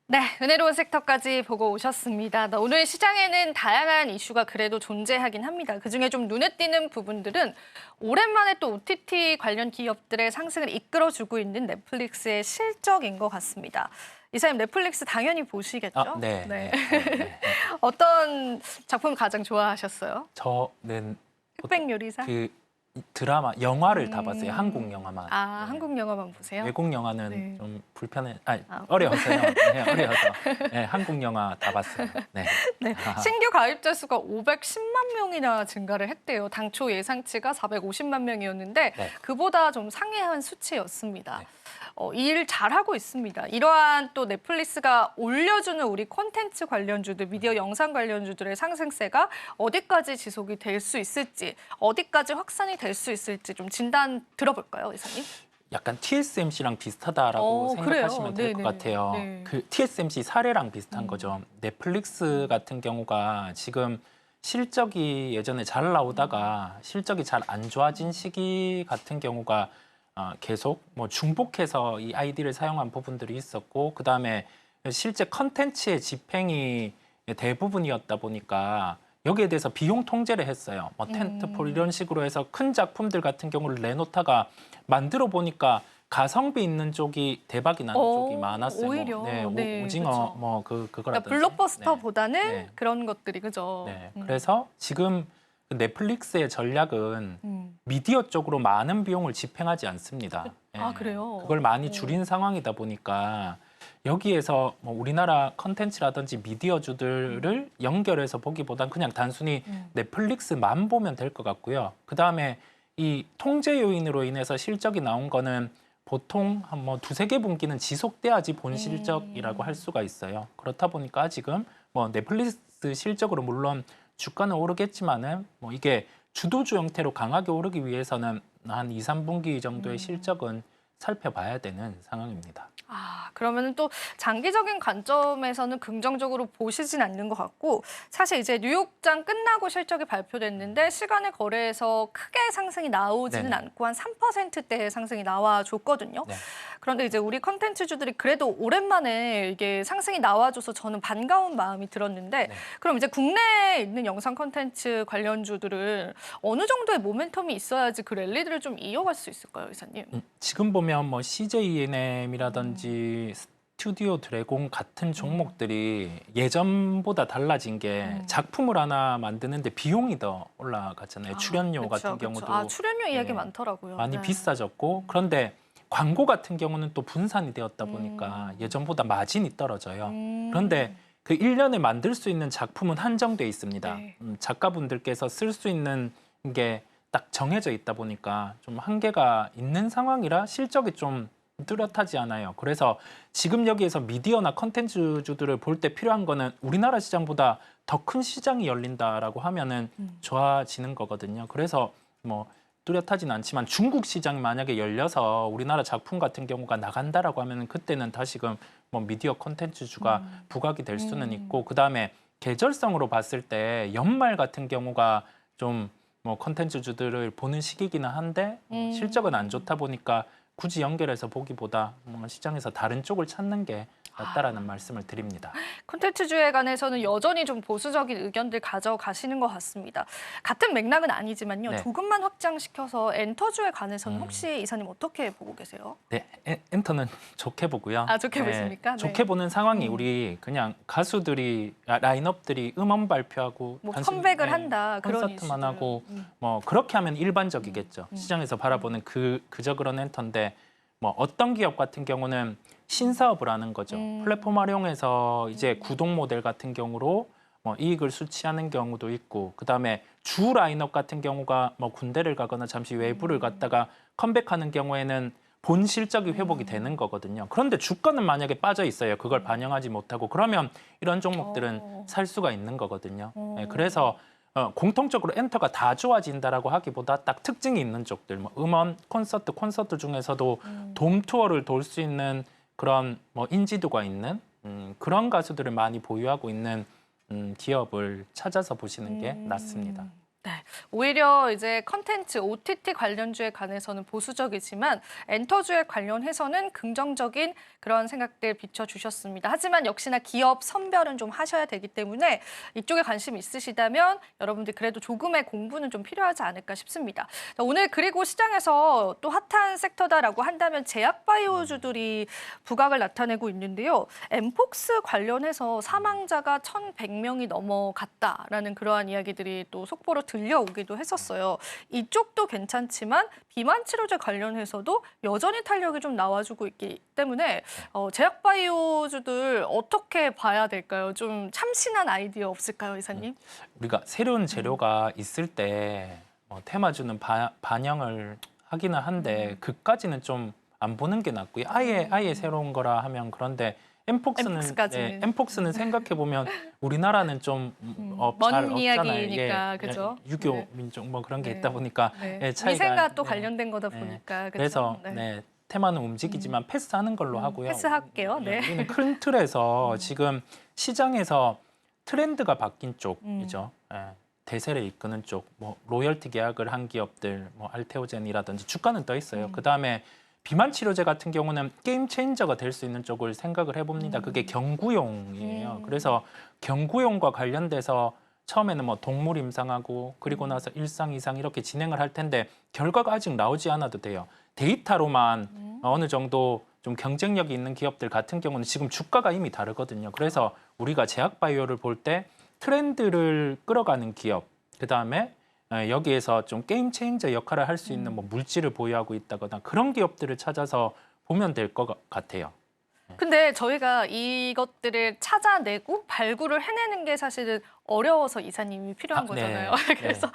네, 은혜로운 섹터까지 보고 오셨습니다. 오늘 시장에는 다양한 이슈가 그래도 존재하긴 합니다. 그중에 좀 눈에 띄는 부분들은 오랜만에 또 OTT 관련 기업들의 상승을 이끌어주고 있는 넷플릭스의 실적인 것 같습니다. 이사님 넷플릭스 당연히 보시겠죠? 네. 네. 어떤 작품 가장 좋아하셨어요? 저는 흑백 요리사? 그 드라마, 영화를 다 봤어요. 한국 영화만. 아, 네. 한국 영화만 보세요? 외국 영화는 네. 좀 어려워서요. 네, 어려워서. 네, 한국 영화 다 봤어요. 네. 네, 신규 가입자 수가 510만 명이나 증가를 했대요. 당초 예상치가 450만 명이었는데 네. 그보다 좀 상회한 수치였습니다. 네. 이 일 잘하고 있습니다. 이러한 또 넷플릭스가 올려주는 우리 콘텐츠 관련주들, 미디어 영상 관련주들의 상승세가 어디까지 지속이 될 수 있을지, 어디까지 확산이 될 수 있을지 좀 진단 들어볼까요, 이사님? 약간 TSMC랑 비슷하다라고 생각하시면 될 것 같아요. 네. 그 TSMC 사례랑 비슷한 거죠. 넷플릭스 같은 경우가 지금 실적이 예전에 잘 나오다가 실적이 잘 안 좋아진 시기 같은 경우가 계속 뭐 중복해서 이 아이디를 사용한 부분들이 있었고, 그 다음에 실제 컨텐츠의 집행이 대부분이었다 보니까 여기에 대해서 비용 통제를 했어요. 뭐 텐트폴 이런 식으로 해서 큰 작품들 같은 경우를 내놓다가 만들어 보니까 가성비 있는 쪽이 대박이 나는 쪽이 많았어요. 오히려. 네, 오징어 그렇죠. 뭐 그거라든지. 그러니까 블록버스터보다는 네. 그런 것들이 그죠. 네. 그래서 지금 넷플릭스의 전략은 미디어 쪽으로 많은 비용을 집행하지 않습니다. 아, 그래요? 그걸 많이 줄인 상황이다 보니까 여기에서 뭐 우리나라 컨텐츠라든지 미디어주들을 연결해서 보기보단 그냥 단순히 넷플릭스만 보면 될 것 같고요. 그다음에 이 통제 요인으로 인해서 실적이 나온 거는 보통 한 뭐 두세 개 분기는 지속돼야지 본 실적이라고 할 수가 있어요. 그렇다 보니까 지금 뭐 넷플릭스 실적으로 물론 주가는 오르겠지만은 뭐 이게 주도주 형태로 강하게 오르기 위해서는 한 2, 3분기 정도의 실적은 살펴봐야 되는 상황입니다. 아, 그러면 또 장기적인 관점에서는 긍정적으로 보시진 않는 것 같고, 사실 이제 뉴욕장 끝나고 실적이 발표됐는데 시간의 거래에서 크게 상승이 나오지는 네네. 않고 한 3%대의 상승이 나와줬거든요. 네. 그런데 이제 우리 컨텐츠주들이 그래도 오랜만에 이게 상승이 나와줘서 저는 반가운 마음이 들었는데, 네. 그럼 이제 국내에 있는 영상 컨텐츠 관련주들은 어느 정도의 모멘텀이 있어야지 그 랠리들을 좀 이어갈 수 있을까요, 이사님? 지금 보면 뭐 CJENM이라든지 스튜디오 드래곤 같은 종목들이 예전보다 달라진 게 작품을 하나 만드는데 비용이 더 올라갔잖아요. 출연료 같은 경우도 아, 출연료 이야기 네, 많더라고요. 많이 네. 비싸졌고, 그런데 광고 같은 경우는 또 분산이 되었다 보니까 예전보다 마진이 떨어져요. 그런데 그 1년에 만들 수 있는 작품은 한정돼 있습니다. 네. 작가분들께서 쓸 수 있는 게 딱 정해져 있다 보니까 좀 한계가 있는 상황이라 실적이 좀 뚜렷하지 않아요. 그래서 지금 여기에서 미디어나 컨텐츠주들을 볼 때 필요한 거는 우리나라 시장보다 더 큰 시장이 열린다라고 하면은 좋아지는 거거든요. 그래서 뭐 뚜렷하진 않지만 중국 시장이 만약에 열려서 우리나라 작품 같은 경우가 나간다라고 하면은 그때는 다시금 뭐 미디어 컨텐츠주가 부각이 될 수는 있고, 그다음에 계절성으로 봤을 때 연말 같은 경우가 좀 뭐 컨텐츠주들을 보는 시기기는 한데 실적은 안 좋다 보니까 굳이 연결해서 보기보다 뭐 시장에서 다른 쪽을 찾는 게 낫다라는 말씀을 드립니다. 콘텐츠주에 관해서는 여전히 좀 보수적인 의견들 가져가시는 것 같습니다. 같은 맥락은 아니지만요. 네. 조금만 확장시켜서 엔터주에 관해서는 혹시 이사님 어떻게 보고 계세요? 네, 엔터는 좋게 보고요. 아, 좋게 보십니까? 네. 좋게 보는 상황이 우리 그냥 가수들이 라인업들이 음원 발표하고 뭐 단순히, 컴백을 한다 그런 콘서트만 이슈들. 하고 뭐 그렇게 하면 일반적이겠죠. 시장에서 바라보는 그저 그런 엔터인데 뭐 어떤 기업 같은 경우는 신사업을 하는 거죠. 플랫폼 활용해서 이제 구독 모델 같은 경우로 뭐 이익을 수취하는 경우도 있고, 그다음에 주 라인업 같은 경우가 뭐 군대를 가거나 잠시 외부를 갔다가 컴백하는 경우에는 본 실적이 회복이 되는 거거든요. 그런데 주가는 만약에 빠져 있어요. 그걸 반영하지 못하고 그러면 이런 종목들은 살 수가 있는 거거든요. 네, 그래서 공통적으로 엔터가 다 좋아진다라고 하기보다 딱 특징이 있는 쪽들, 뭐 음원, 콘서트 중에서도 돔 투어를 돌 수 있는 그런 뭐 인지도가 있는 그런 가수들을 많이 보유하고 있는 기업을 찾아서 보시는 게 낫습니다. 네, 오히려 이제 컨텐츠 OTT 관련주에 관해서는 보수적이지만 엔터주에 관련해서는 긍정적인 그런 생각들 비춰주셨습니다. 하지만 역시나 기업 선별은 좀 하셔야 되기 때문에 이쪽에 관심 있으시다면 여러분들 그래도 조금의 공부는 좀 필요하지 않을까 싶습니다. 자, 오늘 그리고 시장에서 또 핫한 섹터다라고 한다면 제약바이오주들이 부각을 나타내고 있는데요. 엠폭스 관련해서 사망자가 1,100명이 넘어갔다라는 그러한 이야기들이 또 속보로 들려오기도 했었어요. 이쪽도 괜찮지만 비만 치료제 관련해서도 여전히 탄력이 좀 나와주고 있기 때문에 제약바이오주들 어떻게 봐야 될까요? 좀 참신한 아이디어 없을까요, 이사님? 우리가 새로운 재료가 있을 때 테마주는 반영을 하기는 한데 그까지는 좀 안 보는 게 낫고요. 아예 새로운 거라 하면 그런데 엠폭스는 생각해 보면 우리나라는 좀 잘 먼 이야기니까 그죠? 유교 네. 민족 뭐 그런 게 있다 보니까 네. 차이가 위생과 또 관련된 거다 보니까 그래서 테마는 움직이지만 패스하는 걸로 하고요. 패스할게요. 네. 우리는 큰 틀에서 지금 시장에서 트렌드가 바뀐 쪽이죠. 대세를 이끄는 쪽, 뭐 로열티 계약을 한 기업들, 뭐 알테오젠이라든지 주가는 떠 있어요. 그 다음에 비만 치료제 같은 경우는 게임 체인저가 될 수 있는 쪽을 생각을 해봅니다. 그게 경구용이에요. 그래서 경구용과 관련돼서 처음에는 뭐 동물 임상하고 그리고 나서 일상 이상 이렇게 진행을 할 텐데 결과가 아직 나오지 않아도 돼요. 데이터로만 어느 정도 좀 경쟁력이 있는 기업들 같은 경우는 지금 주가가 이미 다르거든요. 그래서 우리가 제약바이오를 볼 때 트렌드를 끌어가는 기업, 그다음에 여기에서 좀 게임 체인저 역할을 할 수 있는 뭐 물질을 보유하고 있다거나 그런 기업들을 찾아서 보면 될 것 같아요. 근데 저희가 이것들을 찾아내고 발굴을 해내는 게 사실은 어려워서 이사님이 필요한 거잖아요. 그래서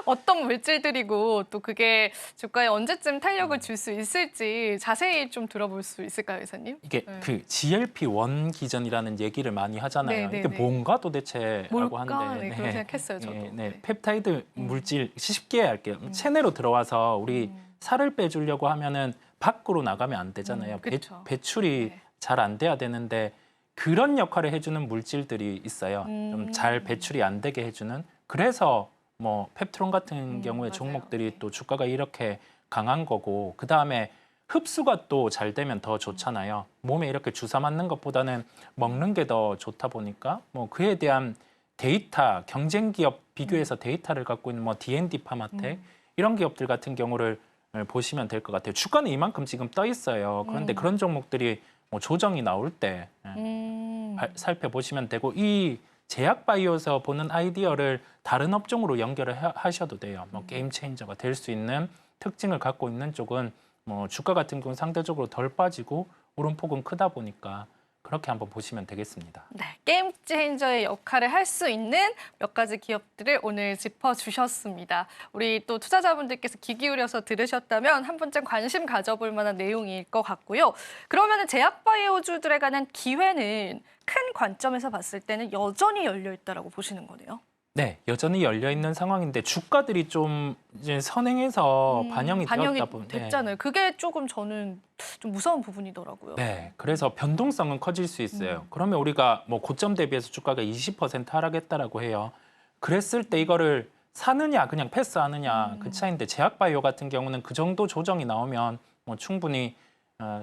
어떤 물질들이고 또 그게 주가에 언제쯤 탄력을 줄 수 있을지 자세히 좀 들어볼 수 있을까요, 이사님? 이게 그 GLP-1 기전이라는 얘기를 많이 하잖아요. 이게 뭔가 도대체라고 하는데 그런 생각했어요, 저도. 펩타이드 물질 쉽게 할게요. 체내로 들어와서 우리 살을 빼주려고 하면은 밖으로 나가면 안 되잖아요. 배출이 잘 안 돼야 되는데 그런 역할을 해주는 물질들이 있어요. 좀 잘 배출이 안 되게 해주는. 그래서 뭐 펩트론 같은 경우에 종목들이 또 주가가 이렇게 강한 거고, 그 다음에 흡수가 또 잘 되면 더 좋잖아요. 몸에 이렇게 주사 맞는 것보다는 먹는 게 더 좋다 보니까 뭐 그에 대한 데이터, 경쟁 기업 비교해서 데이터를 갖고 있는 뭐 D&D 파마텍 이런 기업들 같은 경우를 보시면 될 것 같아요. 주가는 이만큼 지금 떠 있어요. 그런데 그런 종목들이 뭐 조정이 나올 때 살펴보시면 되고, 이 제약바이오에서 보는 아이디어를 다른 업종으로 연결을 하셔도 돼요. 뭐 게임 체인저가 될 수 있는 특징을 갖고 있는 쪽은 뭐 주가 같은 경우는 상대적으로 덜 빠지고 오름폭은 크다 보니까 그렇게 한번 보시면 되겠습니다. 네, 게임 체인저의 역할을 할 수 있는 몇 가지 기업들을 오늘 짚어주셨습니다. 우리 또 투자자분들께서 귀 기울여서 들으셨다면 한 번쯤 관심 가져볼 만한 내용일 것 같고요. 그러면 제약바이오주들에 관한 기회는 큰 관점에서 봤을 때는 여전히 열려 있다라고 보시는 거네요. 네, 여전히 열려 있는 상황인데 주가들이 좀 이제 선행해서 반영이 되었다 보면 됐잖아요. 그게 조금 저는 좀 무서운 부분이더라고요. 네, 그래서 변동성은 커질 수 있어요. 그러면 우리가 뭐 고점 대비해서 주가가 20% 하락했다라고 해요. 그랬을 때 이거를 사느냐 그냥 패스하느냐 그 차이인데 제약바이오 같은 경우는 그 정도 조정이 나오면 뭐 충분히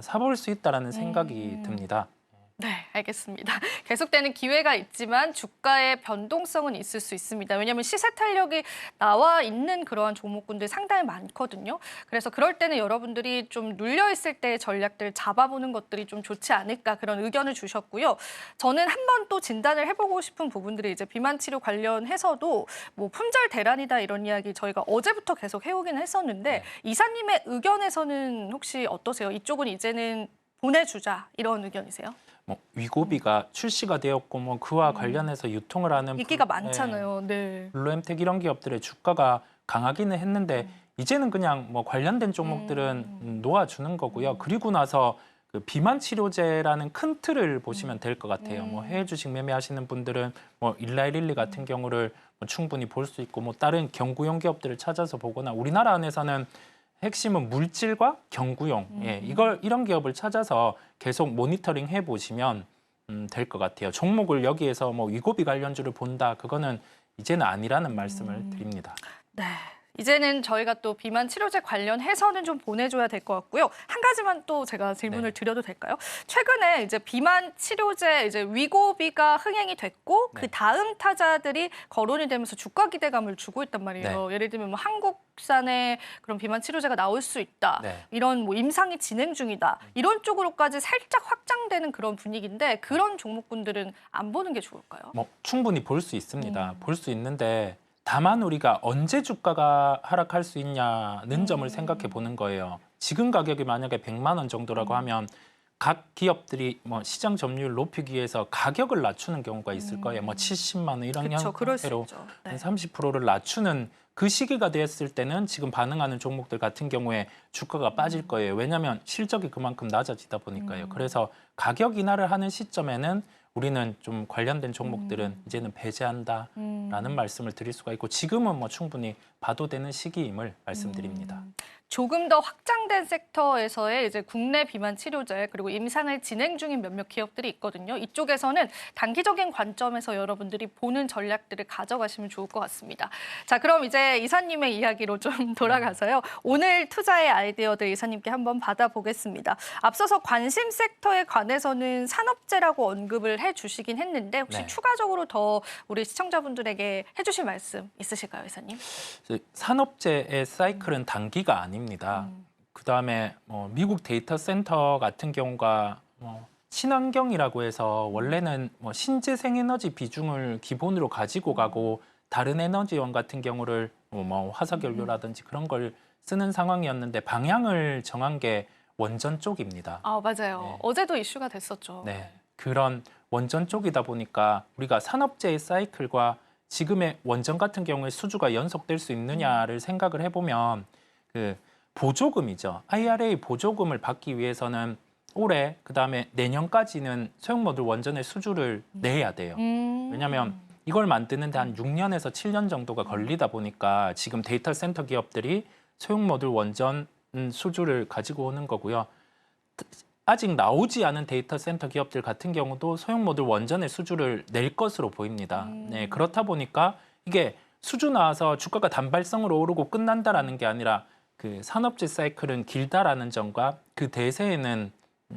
사볼 수 있다라는 생각이 듭니다. 네, 알겠습니다. 계속되는 기회가 있지만 주가의 변동성은 있을 수 있습니다. 왜냐하면 시세 탄력이 나와 있는 그러한 종목군들 상당히 많거든요. 그래서 그럴 때는 여러분들이 좀 눌려 있을 때의 전략들 잡아보는 것들이 좀 좋지 않을까 그런 의견을 주셨고요. 저는 한 번 또 진단을 해보고 싶은 부분들이 이제 비만 치료 관련해서도 뭐 품절 대란이다 이런 이야기 저희가 어제부터 계속 해오긴 했었는데 네. 이사님의 의견에서는 혹시 어떠세요? 이쪽은 이제는 보내주자 이런 의견이세요? 뭐 위고비가 출시가 되었고 뭐 그와 관련해서 유통을 하는 인기가 많잖아요. 네. 블루엠텍 이런 기업들의 주가가 강하기는 했는데 이제는 그냥 뭐 관련된 종목들은 놓아주는 거고요. 그리고 나서 그 비만 치료제라는 큰 틀을 보시면 될 것 같아요. 뭐 해외 주식 매매하시는 분들은 뭐 일라이릴리 같은 경우를 뭐 충분히 볼 수 있고 뭐 다른 경구용 기업들을 찾아서 보거나 우리나라 안에서는 핵심은 물질과 경구용 이런 기업을 찾아서 계속 모니터링 해 보시면 될 것 같아요. 종목을 여기에서 뭐 위고비 관련주를 본다 그거는 이제는 아니라는 말씀을 드립니다. 네. 이제는 저희가 또 비만 치료제 관련해서는 좀 보내줘야 될 것 같고요. 한 가지만 또 제가 질문을 드려도 될까요? 최근에 이제 비만 치료제 이제 위고비가 흥행이 됐고 그 다음 타자들이 거론이 되면서 주가 기대감을 주고 있단 말이에요. 예를 들면 뭐 한국산의 그런 비만 치료제가 나올 수 있다. 이런 뭐 임상이 진행 중이다. 이런 쪽으로까지 살짝 확장되는 그런 분위기인데 그런 종목군들은 안 보는 게 좋을까요? 뭐 충분히 볼 수 있습니다. 볼 수 있는데 다만 우리가 언제 주가가 하락할 수 있냐는 점을 생각해 보는 거예요. 지금 가격이 만약에 100만 원 정도라고 하면 각 기업들이 뭐 시장 점유율 높이기 위해서 가격을 낮추는 경우가 있을 거예요. 뭐 70만 원 이런 형태로 한 30%를 낮추는 그 시기가 됐을 때는 지금 반응하는 종목들 같은 경우에 주가가 빠질 거예요. 왜냐하면 실적이 그만큼 낮아지다 보니까요. 그래서 가격 인하를 하는 시점에는 우리는 좀 관련된 종목들은 이제는 배제한다라는 말씀을 드릴 수가 있고 지금은 뭐 충분히 봐도 되는 시기임을 말씀드립니다. 조금 더 확장된 섹터에서의 이제 국내 비만 치료제 그리고 임상을 진행 중인 몇몇 기업들이 있거든요. 이쪽에서는 단기적인 관점에서 여러분들이 보는 전략들을 가져가시면 좋을 것 같습니다. 자, 그럼 이제 이사님의 이야기로 좀 돌아가서요. 오늘 투자의 아이디어들 이사님께 한번 받아보겠습니다. 앞서서 관심 섹터에 관해서는 산업재라고 언급을 해주시긴 했는데 혹시 추가적으로 더 우리 시청자분들에게 해주실 말씀 있으실까요, 이사님? 산업재의 사이클은 단기가 아닙니다. 그다음에 미국 데이터 센터 같은 경우가 친환경이라고 해서 원래는 신재생 에너지 비중을 기본으로 가지고 가고 다른 에너지원 같은 경우를 화석연료라든지 그런 걸 쓰는 상황이었는데 방향을 정한 게 원전 쪽입니다. 아, 맞아요. 어제도 이슈가 됐었죠. 네, 그런 원전 쪽이다 보니까 우리가 산업재의 사이클과 지금의 원전 같은 경우에 수주가 연속될 수 있느냐를 생각을 해보면 그 보조금이죠. IRA 보조금을 받기 위해서는 올해 그다음에 내년까지는 소형모듈 원전의 수주를 내야 돼요. 왜냐하면 이걸 만드는데 한 6년에서 7년 정도가 걸리다 보니까 지금 데이터 센터 기업들이 소형모듈 원전 수주를 가지고 오는 거고요. 아직 나오지 않은 데이터 센터 기업들 같은 경우도 소형모듈 원전의 수주를 낼 것으로 보입니다. 네, 그렇다 보니까 이게 수주 나와서 주가가 단발성으로 오르고 끝난다라는 게 아니라 그 산업재 사이클은 길다라는 점과 그 대세에는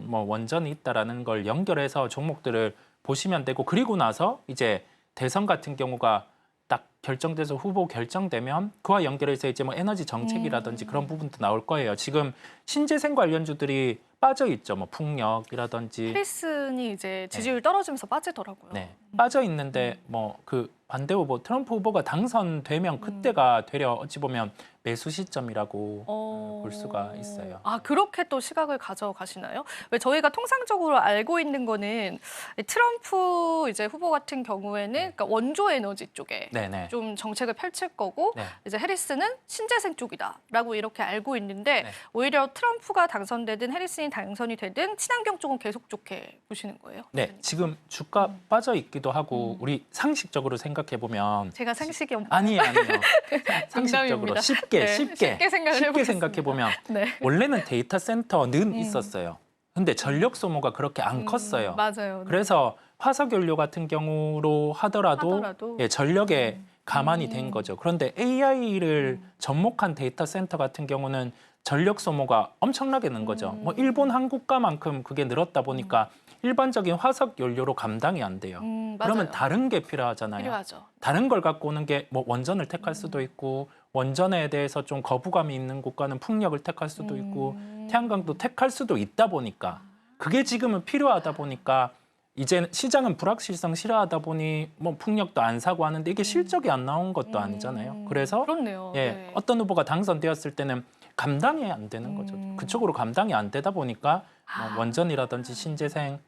원전이 있다라는 걸 연결해서 종목들을 보시면 되고 그리고 나서 이제 대선 같은 경우가 딱 결정돼서 후보 결정되면 그와 연결해서 이제 에너지 정책이라든지 그런 부분도 나올 거예요. 지금 신재생 관련주들이 빠져 있죠. 풍력이라든지 해리슨이 이제 지지율 떨어지면서 빠지더라고요. 네, 빠져 있는데 그 반대 후보 트럼프 후보가 당선되면 그때가 되려 어찌 보면 매수 시점이라고 볼 수가 있어요. 아, 그렇게 또 시각을 가져가시나요? 왜 저희가 통상적으로 알고 있는 거는 트럼프 이제 후보 같은 경우에는 그러니까 원조 에너지 쪽에 좀 정책을 펼칠 거고 이제 해리스는 신재생 쪽이다라고 이렇게 알고 있는데 오히려 트럼프가 당선되든 해리슨이 당선이 되든 친환경 쪽은 계속 좋게 보시는 거예요? 네, 지금 주가 빠져 있기도 하고 우리 상식적으로 생각해 보면 제가 상식이 아니에요. 상식적으로 쉽게 생각해 보면 원래는 데이터 센터는 있었어요. 근데 전력 소모가 그렇게 안 컸어요. 맞아요. 그래서 화석연료 같은 경우로 하더라도 전력에 가만히 된 거죠. 그런데 AI를 접목한 데이터 센터 같은 경우는 전력 소모가 엄청나게 는 거죠. 뭐 일본, 한국가만큼 그게 늘었다 보니까 일반적인 화석 연료로 감당이 안 돼요. 그러면 맞아요. 다른 게 필요하잖아요. 필요하죠. 다른 걸 갖고 오는 게 뭐 원전을 택할 수도 있고 원전에 대해서 좀 거부감이 있는 국가는 풍력을 택할 수도 있고 태양광도 택할 수도 있다 보니까 그게 지금은 필요하다 보니까 이제 시장은 불확실성 싫어하다 보니 뭐 풍력도 안 사고 하는데 이게 실적이 안 나온 것도 아니잖아요. 그래서 그렇네요. 예, 네. 어떤 후보가 당선되었을 때는 감당이 안 되는 거죠. 그쪽으로 감당이 안 되다 보니까 뭐 원전이라든지 신재생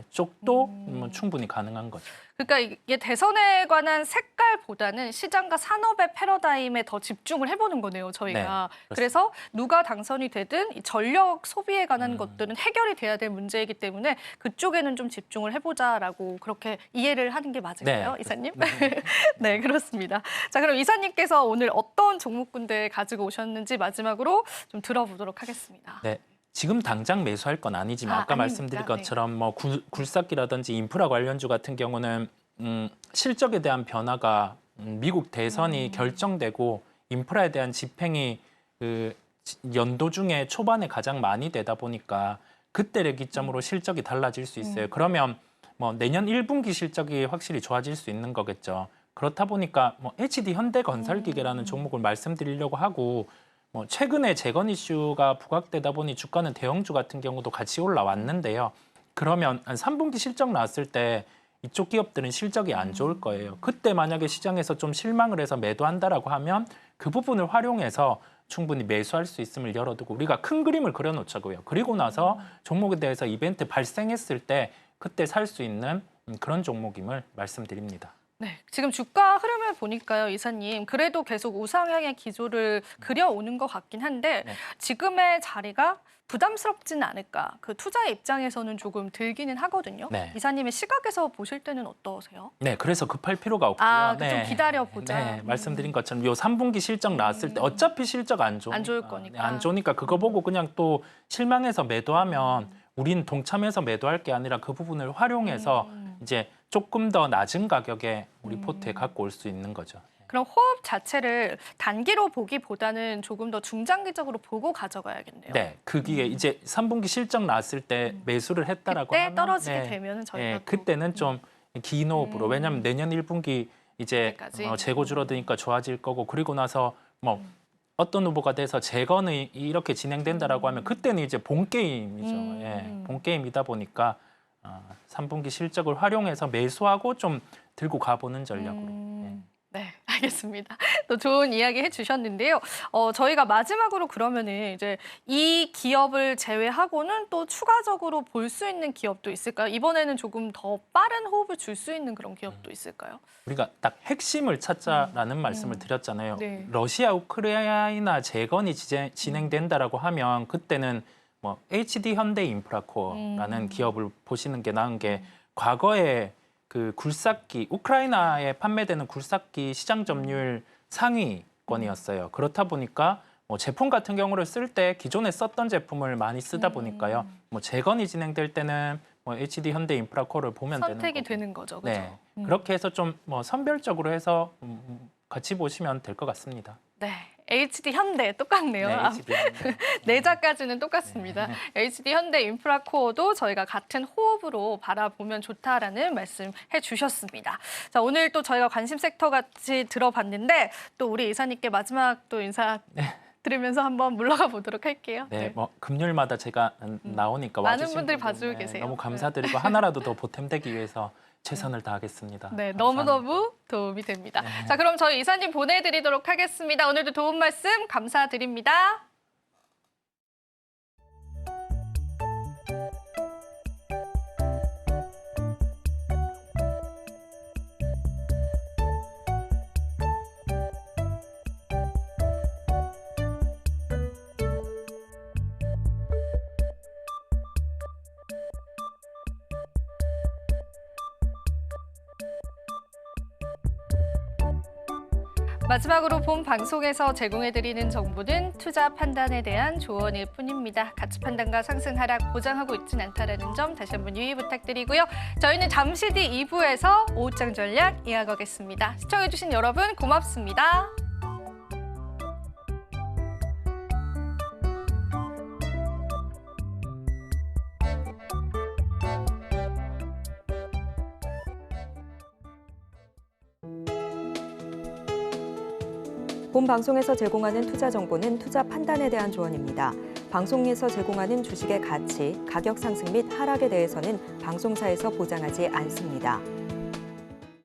쪽도 뭐 충분히 가능한 거죠. 그러니까 이게 대선에 관한 색깔보다는 시장과 산업의 패러다임에 더 집중을 해보는 거네요, 저희가. 네, 그래서 누가 당선이 되든 이 전력 소비에 관한 것들은 해결이 돼야 될 문제이기 때문에 그쪽에는 좀 집중을 해보자라고 그렇게 이해를 하는 게 맞을까요, 네, 이사님? 네. 네, 그렇습니다. 자, 그럼 이사님께서 오늘 어떤 종목군들 가지고 오셨는지 마지막으로 좀 들어보도록 하겠습니다. 네. 지금 당장 매수할 건 아니지만 아까 말씀드린 아닙니다. 것처럼 뭐 굴삭기라든지 인프라 관련주 같은 경우는 실적에 대한 변화가 미국 대선이 결정되고 인프라에 대한 집행이 그 연도 중에 초반에 가장 많이 되다 보니까 그때를 기점으로 실적이 달라질 수 있어요. 그러면 뭐 내년 1분기 실적이 확실히 좋아질 수 있는 거겠죠. 그렇다 보니까 뭐 HD 현대건설기계라는 종목을 말씀드리려고 하고 뭐 최근에 재건 이슈가 부각되다 보니 주가는 대형주 같은 경우도 같이 올라왔는데요. 그러면 한 3분기 실적 나왔을 때 이쪽 기업들은 실적이 안 좋을 거예요. 그때 만약에 시장에서 좀 실망을 해서 매도한다라고 하면 그 부분을 활용해서 충분히 매수할 수 있음을 열어두고 우리가 큰 그림을 그려놓자고요. 그리고 나서 종목에 대해서 이벤트 발생했을 때 그때 살 수 있는 그런 종목임을 말씀드립니다. 네, 지금 주가 흐름을 보니까요, 이사님. 그래도 계속 우상향의 기조를 그려오는 것 같긴 한데 네. 지금의 자리가 부담스럽지는 않을까. 그 투자의 입장에서는 조금 들기는 하거든요. 네. 이사님의 시각에서 보실 때는 어떠세요? 네, 그래서 급할 필요가 없고요. 아, 좀 기다려보자. 네, 말씀드린 것처럼 요 3분기 실적 나왔을 때 어차피 실적 안 좋으니까. 안 좋을 거니까. 네, 안 좋으니까 그거 보고 그냥 또 실망해서 매도하면 우린 동참해서 매도할 게 아니라 그 부분을 활용해서 이제 조금 더 낮은 가격에 우리 포트에 갖고 올 수 있는 거죠. 그럼 호흡 자체를 단기로 보기보다는 조금 더 중장기적으로 보고 가져가야겠네요. 네, 그게 이제 3분기 실적 나왔을 때 매수를 했다라고 그때 하면 떨어지게 되면은 저희가 네, 또 그때는 좀 긴 호흡으로 왜냐하면 내년 1분기 이제 그때까지. 재고 줄어드니까 좋아질 거고 그리고 나서 뭐 어떤 후보가 돼서 재건이 이렇게 진행된다라고 하면 그때는 이제 본 게임이죠. 예, 본 게임이다 보니까 3분기 실적을 활용해서 매수하고 좀 들고 가보는 전략으로. 예. 네, 알겠습니다. 또 좋은 이야기 해주셨는데요. 저희가 마지막으로 그러면은 이제 이 기업을 제외하고는 또 추가적으로 볼 수 있는 기업도 있을까요? 이번에는 조금 더 빠른 호흡을 줄 수 있는 그런 기업도 있을까요? 우리가 딱 핵심을 찾자라는 말씀을 드렸잖아요. 네. 러시아 우크라이나 재건이 진행된다라고 하면 그때는 뭐 HD 현대 인프라코어라는 기업을 보시는 게 나은 게 과거에 그 굴삭기 우크라이나에 판매되는 굴삭기 시장 점유율 상위권이었어요. 그렇다 보니까 뭐 제품 같은 경우를 쓸 때 기존에 썼던 제품을 많이 쓰다 보니까요. 뭐 재건이 진행될 때는 뭐 HD 현대 인프라코어를 보면 선택이 되는 거고. 되는 거죠, 그렇죠? 네, 그렇게 해서 좀 뭐 선별적으로 해서 같이 보시면 될 것 같습니다. 네, HD 현대 똑같네요. 네, 아, HD 현대. 내자까지는 똑같습니다. HD 현대 인프라코어도 저희가 같은 호흡으로 바라보면 좋다라는 말씀 해주셨습니다. 자, 오늘 또 저희가 관심 섹터 같이 들어봤는데 또 우리 이사님께 마지막 또 인사 들으면서 한번 물러가 보도록 할게요. 네, 뭐 금요일마다 제가 나오니까 많은 와주신 분들 분들, 봐주고 계세요. 너무 감사드리고 하나라도 더 보탬되기 위해서 최선을 다하겠습니다. 네, 감사합니다. 너무너무 도움이 됩니다. 자, 그럼 저희 이사님 보내드리도록 하겠습니다. 오늘도 도움 말씀 감사드립니다. 마지막으로 본 방송에서 제공해드리는 정보는 투자 판단에 대한 조언일 뿐입니다. 가치 판단과 상승 하락 보장하고 있진 않다는 점 다시 한번 유의 부탁드리고요. 저희는 잠시 뒤 2부에서 오후장 전략 이어가겠습니다. 시청해주신 여러분 고맙습니다. 본 방송에서 제공하는 투자 정보는 투자 판단에 대한 조언입니다. 방송에서 제공하는 주식의 가치, 가격 상승 및 하락에 대해서는 방송사에서 보장하지 않습니다.